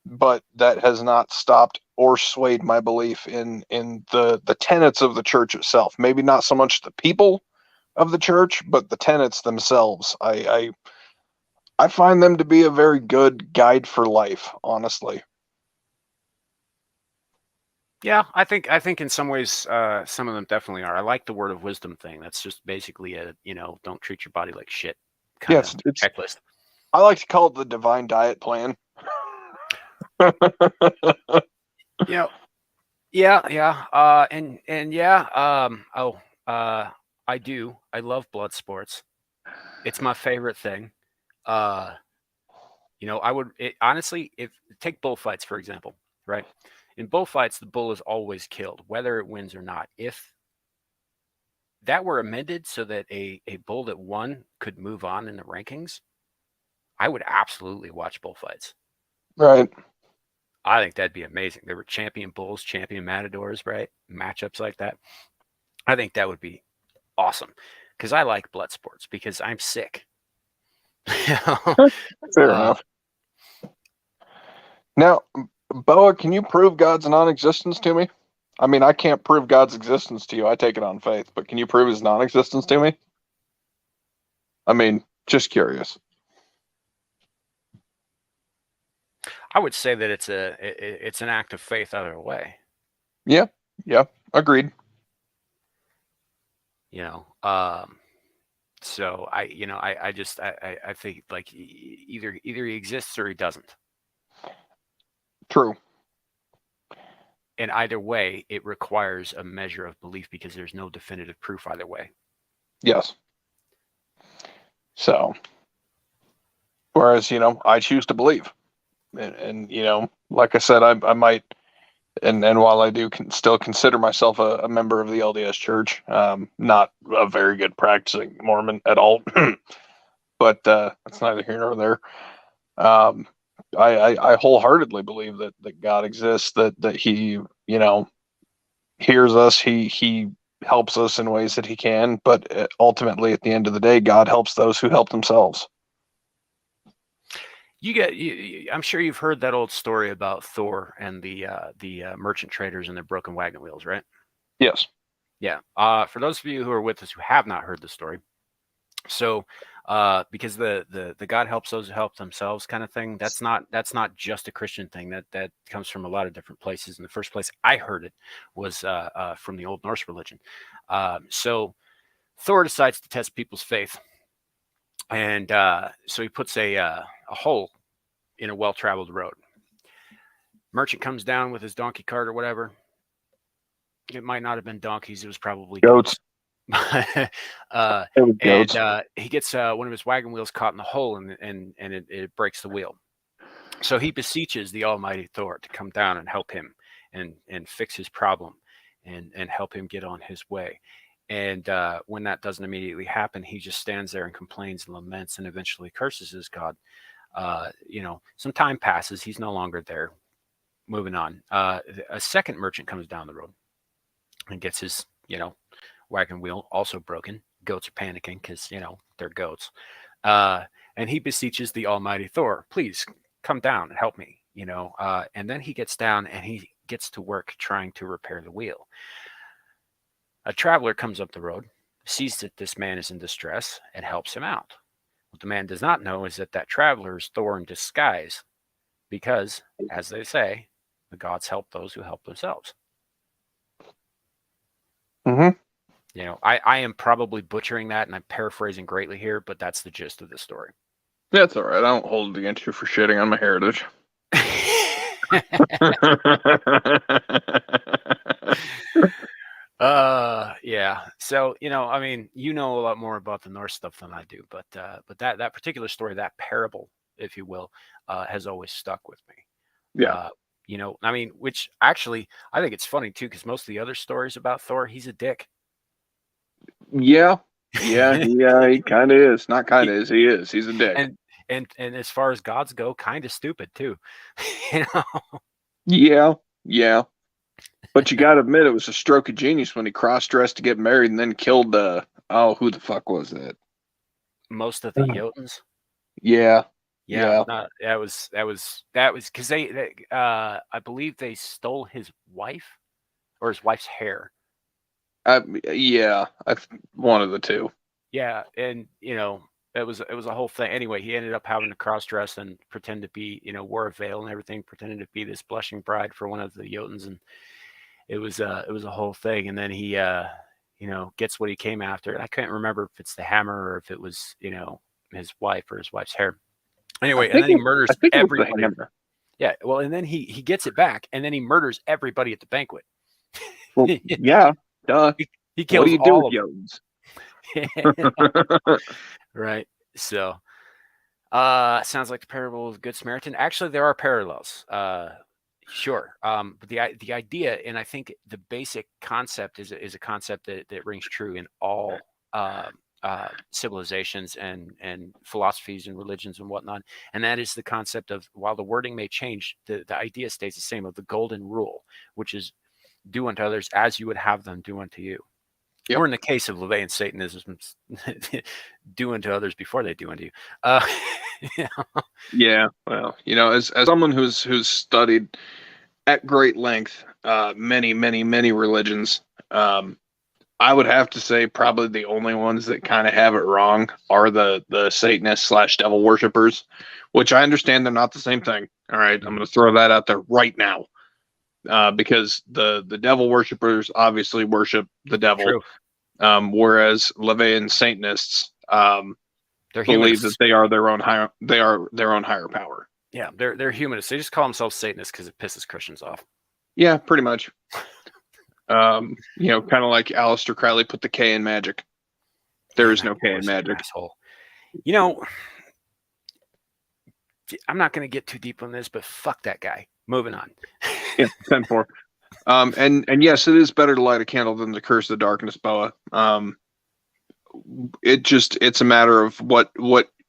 But that has not stopped or swayed my belief in the tenets of the church itself. Maybe not so much the people of the church, but the tenets themselves. I find them to be a very good guide for life, honestly. Yeah, I think in some ways, some of them definitely are. I like the word of wisdom thing. That's just basically a, you know, don't treat your body like shit kind of checklist. I like to call it the divine diet plan. You know, yeah, and yeah, I do. I love blood sports. It's my favorite thing. You know, honestly, if take bullfights for example, right? In bullfights, the bull is always killed, whether it wins or not. If that were amended so that a bull that won could move on in the rankings, I would absolutely watch bullfights. Right. I think that'd be amazing. There were champion bulls, champion matadors, right? Matchups like that. I think that would be awesome, because I like blood sports because I'm sick. Fair enough. Now, Boa, can you prove God's non-existence to me? I mean, I can't prove God's existence to you. I take it on faith, but can you prove his non-existence to me? I mean, just curious. I would say that it's an act of faith either way. Yeah, agreed. You know, so I think like either he exists or he doesn't. True. And either way, it requires a measure of belief because there's no definitive proof either way. Yes. So, whereas, you know, I choose to believe. And you know, like I said, I might, and while I do still consider myself a member of the LDS Church, not a very good practicing Mormon at all, but that's neither here nor there. I wholeheartedly believe that God exists, that he, you know, hears us, he helps us in ways that he can, but ultimately at the end of the day, God helps those who help themselves. I'm sure you've heard that old story about Thor and the merchant traders and their broken wagon wheels, right? Yes. Yeah. For those of you who are with us who have not heard the story, so because the God helps those who help themselves kind of thing, that's not just a Christian thing. That comes from a lot of different places. In the first place I heard it was from the Old Norse religion. So Thor decides to test people's faith, and so he puts a hole in a well-traveled road. Merchant comes down with his donkey cart or whatever. It might not have been donkeys. It was probably Goats. It was and goats. he gets one of his wagon wheels caught in the hole, and it breaks the wheel. So he beseeches the almighty Thor to come down and help him and fix his problem and help him get on his way. And when that doesn't immediately happen, he just stands there and complains and laments and eventually curses his god. Some time passes. He's no longer there. Moving on. A second merchant comes down the road and gets his, wagon wheel also broken. Goats are panicking because, they're goats. And he beseeches the almighty Thor, please come down and help me, and then he gets down and he gets to work trying to repair the wheel. A traveler comes up the road, sees that this man is in distress, and helps him out. What the man does not know is that traveler is Thor in disguise, because, as they say, the gods help those who help themselves. Mm-hmm. I am probably butchering that, and I'm paraphrasing greatly here, but that's the gist of the story. That's all right. I don't hold it against you for shitting on my heritage. Yeah. So, you know a lot more about the Norse stuff than I do, but that particular story, that parable, if you will, has always stuck with me. Yeah. Which actually, I think it's funny too, because most of the other stories about Thor, he's a dick. Yeah. He kind of is. Not kind of is. He is. He's a dick. And as far as gods go, kind of stupid too. Yeah. But you got to admit, it was a stroke of genius when he cross-dressed to get married and then killed. Who the fuck was that? Most of the Jotuns. Yeah. That was because they I believe they stole his wife or his wife's hair. One of the two. Yeah, and it was a whole thing. Anyway, he ended up having to cross dress and pretend to be, wore a veil and everything, pretending to be this blushing bride for one of the Jotuns, and it was a whole thing. And then he gets what he came after. And I can't remember if it's the hammer or if it was his wife or his wife's hair. Anyway, and then he murders everybody. Yeah, well, and then he gets it back, and then he murders everybody at the banquet. Well, yeah, duh. He kills what do you do all with Jotuns? Right. So, sounds like the parable of the Good Samaritan. Actually, there are parallels. Sure. But the idea, and I think the basic concept is a concept that rings true in all civilizations and philosophies and religions and whatnot, and that is the concept of, while the wording may change, the idea stays the same, of the golden rule, which is do unto others as you would have them do unto you. Yep. Or in the case of LaVeyan Satanism, do unto others before they do unto you. Yeah, well, as someone who's studied at great length many religions, I would have to say probably the only ones that kind of have it wrong are the Satanists / devil worshippers, which I understand they're not the same thing. All right, I'm going to throw that out there right now, because the devil worshippers obviously worship the devil, whereas LaVeyan Satanists believe that they are their own higher power. Yeah, they're humanists. They just call themselves Satanists because it pisses Christians off. Yeah, pretty much. Kind of like Aleister Crowley put the K in magic. There is no K in magic. Asshole. I'm not going to get too deep on this, but fuck that guy. Moving on. Yeah, 10-4. And yes, it is better to light a candle than to curse the darkness, Boa. It's a matter of what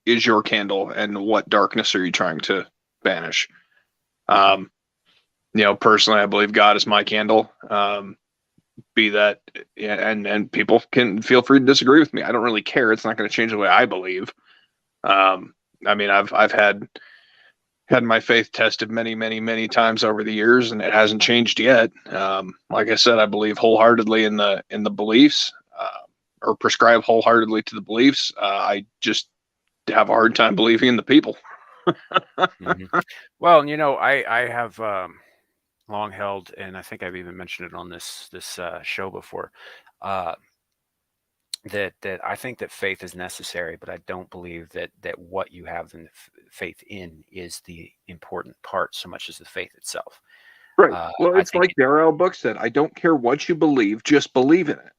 is your candle and what darkness are you trying to banish. Personally, I believe God is my candle. Be that, and people can feel free to disagree with me. I don't really care. It's not going to change the way I believe. I've had my faith tested many times over the years, and it hasn't changed yet. Like I said, I believe wholeheartedly in the beliefs, or prescribe wholeheartedly to the beliefs. I just have a hard time believing in the people. Mm-hmm. Well, I have long held, and I think I've even mentioned it on this show before, that I think that faith is necessary, but I don't believe that what you have in faith in is the important part so much as the faith itself. Right. Well, I it's think like the R.L. book said, I don't care what you believe, just believe in it.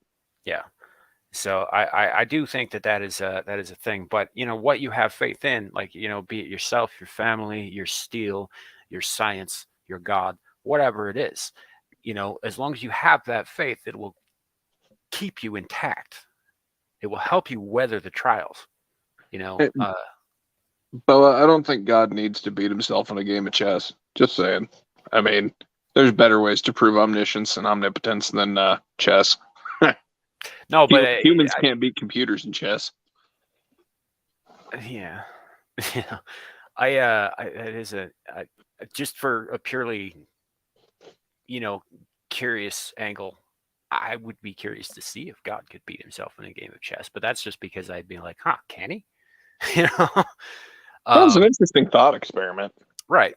yeah. So I do think that is a thing. But what you have faith in, like be it yourself, your family, your steel, your science, your God, whatever it is, as long as you have that faith, it will keep you intact. It will help you weather the trials. Hey, Bella, I don't think God needs to beat himself in a game of chess. Just saying. I mean, there's better ways to prove omniscience and omnipotence than chess. No, but Humans can't beat computers in chess. yeah, yeah. It is just for a purely, curious angle. I would be curious to see if God could beat himself in a game of chess, but that's just because I'd be like, huh, can he? you know, Sounds an um, interesting thought experiment. right.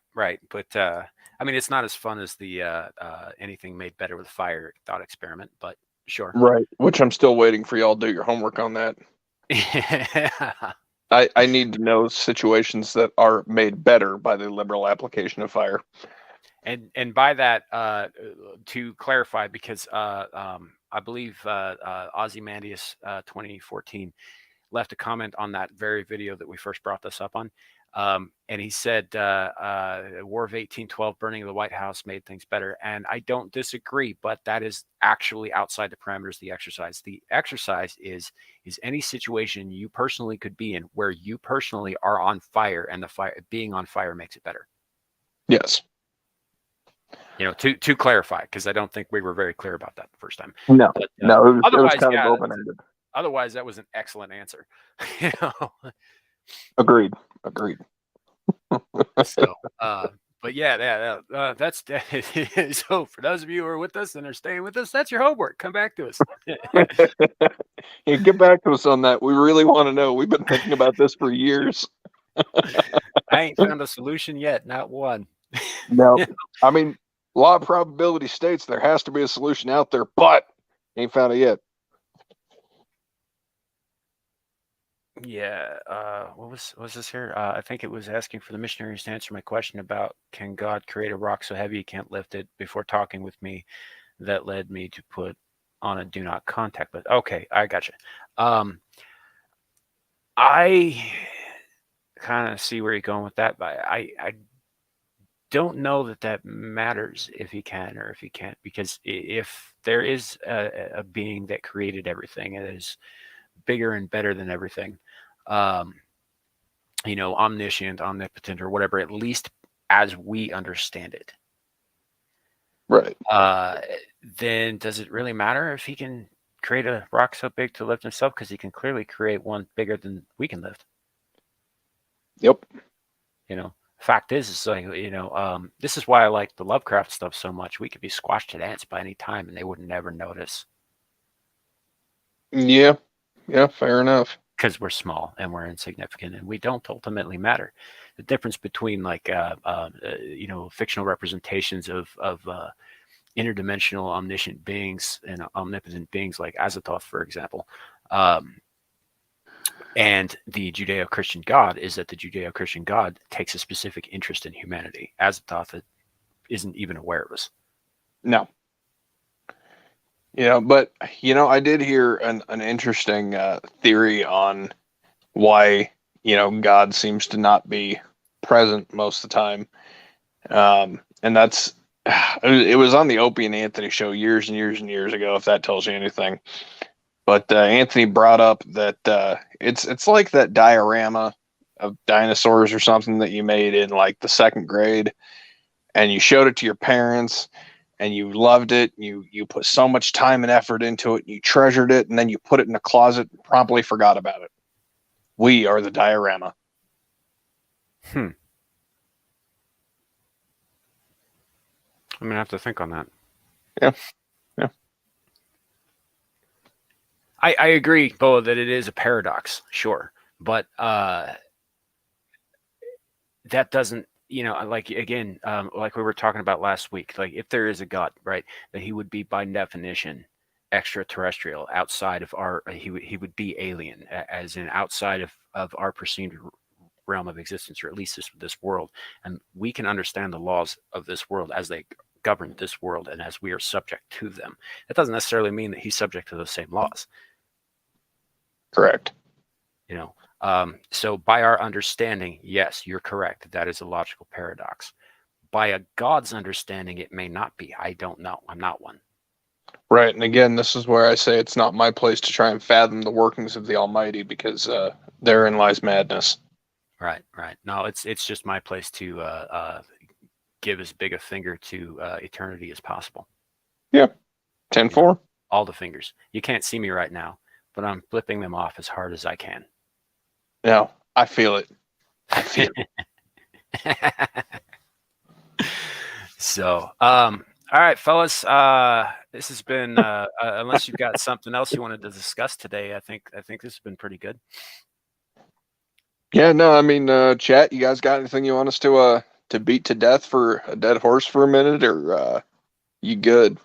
But I mean, it's not as fun as the anything made better with fire thought experiment, but sure. Right. Which I'm still waiting for y'all to do your homework on that. I need to know situations that are made better by the liberal application of fire. And by that, to clarify, because I believe Ozymandias 2014 left a comment on that very video that we first brought this up on. And he said, War of 1812, burning of the White House made things better. And I don't disagree, but that is actually outside the parameters of the exercise. The exercise is any situation you personally could be in where you personally are on fire, and the fire being on fire makes it better. Yes. To clarify, because I don't think we were very clear about that the first time. No, But, no, it was kind yeah, of open-ended. Otherwise, that was an excellent answer. Agreed. So, but yeah, that's so. For those of you who are with us and are staying with us, that's your homework. Come back to us. Yeah, get back to us on that. We really want to know. We've been thinking about this for years. I ain't found a solution yet, not one. No, I mean, law of probability states there has to be a solution out there, but ain't found it yet. Yeah. What was this here? I think it was asking for the missionaries to answer my question about, can God create a rock so heavy you can't lift it, before talking with me. That led me to put on a do not contact list. Okay, I gotcha. I kind of see where you're going with that, but I don't know that matters if he can or if he can't, because if there is a being that created everything and is bigger and better than everything, omniscient, omnipotent, or whatever, at least as we understand it, Right. then does it really matter if he can create a rock so big to lift himself? Because he can clearly create one bigger than we can lift. Yep. Fact is like, this is why I like the Lovecraft stuff so much. We could be squashed to ants by any time and they would never notice. Yeah, fair enough. Because we're small and we're insignificant and we don't ultimately matter. The difference between fictional representations of interdimensional omniscient beings and omnipotent beings like Azathoth, for example, and the Judeo-Christian God is that the Judeo-Christian God takes a specific interest in humanity. Azathoth isn't even aware of us. No. But I did hear an interesting theory on why God seems to not be present most of the time, and that's it was on the Opie and Anthony show years and years and years ago, if that tells you anything. But Anthony brought up that it's like that diorama of dinosaurs or something that you made in like the second grade, and you showed it to your parents, and you loved it. You put so much time and effort into it, and you treasured it, and then you put it in a closet and promptly forgot about it. We are the diorama. I'm gonna have to think on that. Yeah. I agree, Bo, that it is a paradox, sure, but that doesn't, like again, like we were talking about last week, like if there is a God, right, that he would be by definition extraterrestrial, outside of our, he would be alien, as in outside of our perceived realm of existence, or at least this world, and we can understand the laws of this world as they govern this world, and as we are subject to them. That doesn't necessarily mean that he's subject to those same laws. Correct. You know, so by our understanding, yes, you're correct. That is a logical paradox. By a God's understanding, it may not be. I don't know. I'm not one. Right. And again, this is where I say it's not my place to try and fathom the workings of the Almighty, because therein lies madness. Right. No, it's just my place to give as big a finger to eternity as possible. Yeah. 10-4. All the fingers. You can't see me right now, but I'm flipping them off as hard as I can. No, I feel it. I feel it. So, all right, fellas. This has been unless you've got something else you wanted to discuss today, I think this has been pretty good. Yeah, no, I mean, chat, you guys got anything you want us to beat to death for a dead horse for a minute, or you good?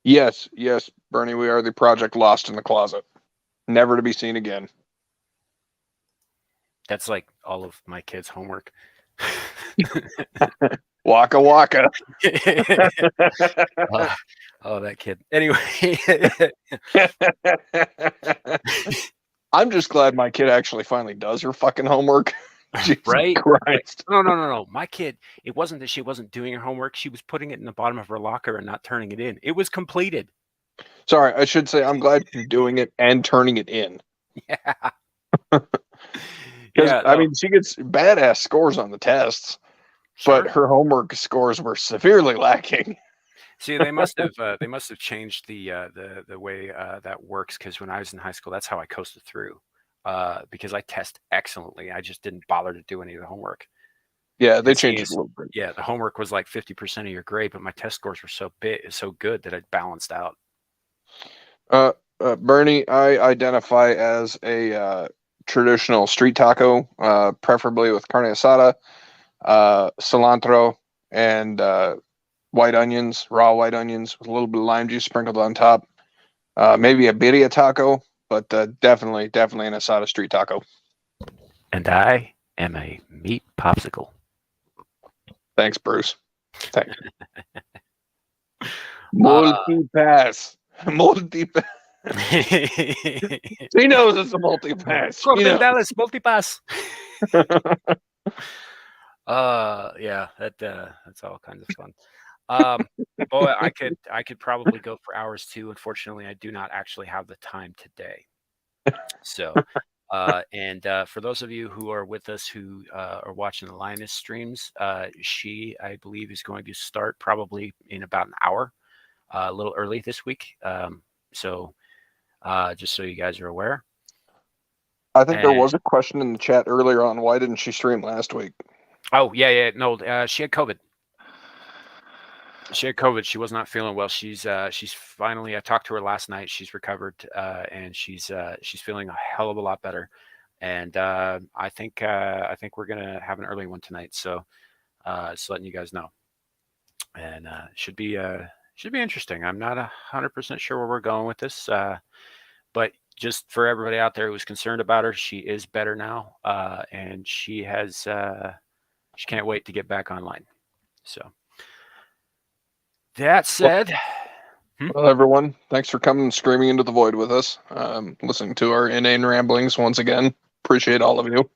Yes, Bernie, we are the project lost in the closet, never to be seen again. That's like all of my kids' homework. Waka waka. Oh, that kid. Anyway. I'm just glad my kid actually finally does her fucking homework. Jesus Right? Christ. No. My kid, it wasn't that she wasn't doing her homework. She was putting it in the bottom of her locker and not turning it in. It was completed. Sorry, I should say I'm glad she's doing it and turning it in. Yeah. Because, Yeah, I no. mean, she gets badass scores on the tests, Sure. but her homework scores were severely lacking. See, they must have changed the way that works, because when I was in high school, that's how I coasted through. Because I test excellently. I just didn't bother to do any of the homework. Yeah, they And changed it a little bit. Yeah, the homework was like 50% of your grade, but my test scores were so good that it balanced out. Bernie, I identify as a traditional street taco, preferably with carne asada, cilantro, and white onions, raw white onions with a little bit of lime juice sprinkled on top. Maybe a birria taco, but definitely an asada street taco. And I am a meat popsicle. Thanks, Bruce. Thanks. Multi-pass. Multi-pass. He knows it's a multi-pass. Dallas multipass. Yeah, that's all kinds of fun. Boy, I could probably go for hours too. Unfortunately, I do not actually have the time today. So, and for those of you who are with us who are watching the Linus streams, she, I believe, is going to start probably in about an hour, a little early this week. So, just so you guys are aware. I think there was a question in the chat earlier on why didn't she stream last week? Oh, yeah. No, she had COVID. She was not feeling well. She's finally, I talked to her last night. She's recovered, and she's feeling a hell of a lot better. And I think we're gonna have an early one tonight. So just letting you guys know. And should be interesting. I'm not 100% sure where we're going with this, but just for everybody out there who's concerned about her, she is better now, and she can't wait to get back online. So that said, well, everyone, thanks for coming screaming into the void with us, listening to our inane ramblings once again. Appreciate all of you.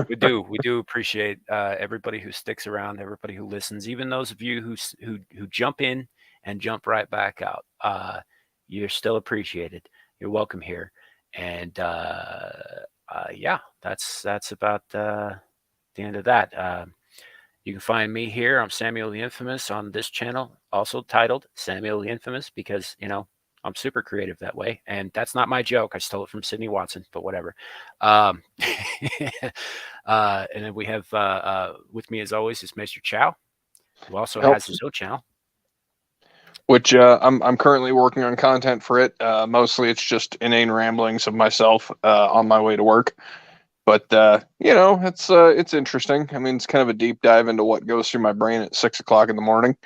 we do appreciate everybody who sticks around, everybody who listens, even those of you who jump in and jump right back out. You're still appreciated. You're welcome here. And yeah, that's about the end of that. You can find me here. I'm Samuel the Infamous on this channel, also titled Samuel the Infamous, because I'm super creative that way, and that's not my joke. I stole it from Sidney Watson, but whatever. And then we have with me as always is Maesterchow, who also has his own channel, which I'm currently working on content for it. Mostly it's just inane ramblings of myself on my way to work. But it's interesting. I mean, it's kind of a deep dive into what goes through my brain at 6 o'clock in the morning.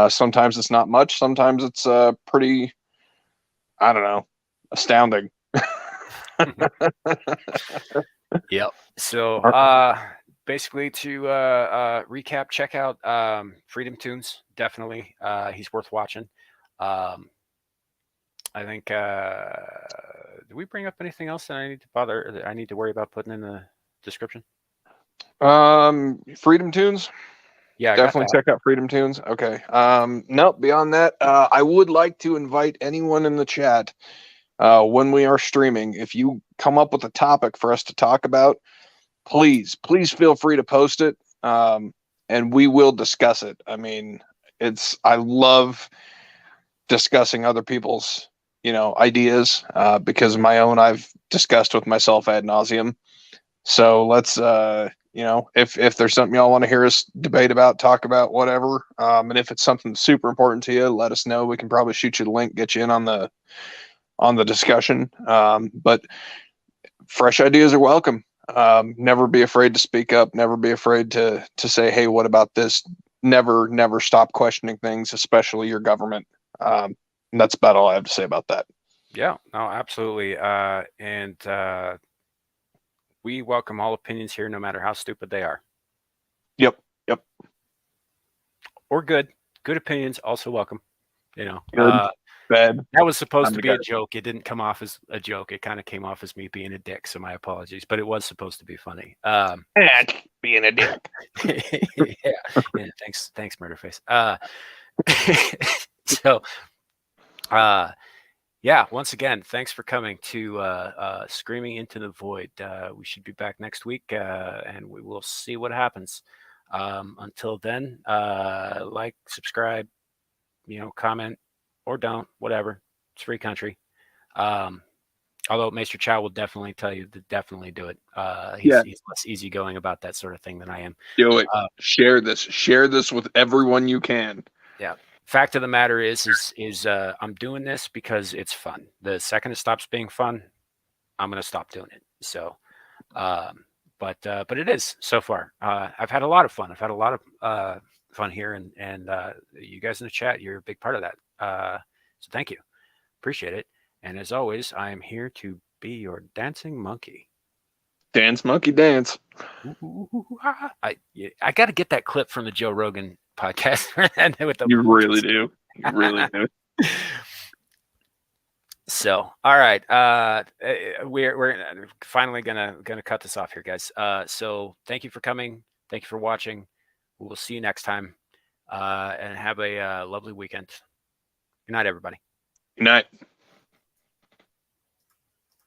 Sometimes it's not much. Sometimes it's pretty, I don't know, astounding. Yep. So basically to recap, check out Freedom Toons. Definitely. He's worth watching. I think did we bring up anything else that I need to worry about putting in the description? Freedom Toons. Yeah, I Definitely got that. check out Freedom Toons. Okay. Nope. Beyond that, I would like to invite anyone in the chat when we are streaming. If you come up with a topic for us to talk about, please feel free to post it, and we will discuss it. I mean, I love discussing other people's ideas because my own I've discussed with myself ad nauseum. So let's if there's something y'all want to hear us debate about, talk about, whatever, and if it's something super important to you, let us know. We can probably shoot you the link, get you in on the discussion. But fresh ideas are welcome. Never be afraid to speak up. Never be afraid to say, hey, what about this? Never stop questioning things, especially your government. And that's about all I have to say about that. Yeah, no, absolutely. And we welcome all opinions here, no matter how stupid they are. Yep. Or good. Good opinions also welcome. Good, bad. That was supposed to be guy. a joke. It didn't come off as a joke. It kind of came off as me being a dick, so my apologies. But it was supposed to be funny. Being a dick. yeah. Thanks, Murderface. So, yeah. Once again, thanks for coming to Screaming into the Void. We should be back next week, and we will see what happens. Until then, like, subscribe, comment, or don't, whatever. It's free country. Although Maesterchow will definitely tell you to definitely do it. He's less easygoing about that sort of thing than I am. Do it. Share this with everyone you can. Yeah. Fact of the matter is I'm doing this because it's fun. The second it stops being fun, I'm going to stop doing it. So, but it is so far. I've had a lot of fun. I've had a lot of fun here, and you guys in the chat, you're a big part of that. So thank you. Appreciate it. And as always, I am here to be your dancing monkey. Dance, monkey, dance. I got to get that clip from the Joe Rogan podcast. You really do. You really do. So, all right, we're finally gonna cut this off here, guys. So thank you for coming. Thank you for watching. We will see you next time, and have a lovely weekend. Good night, everybody. Good night.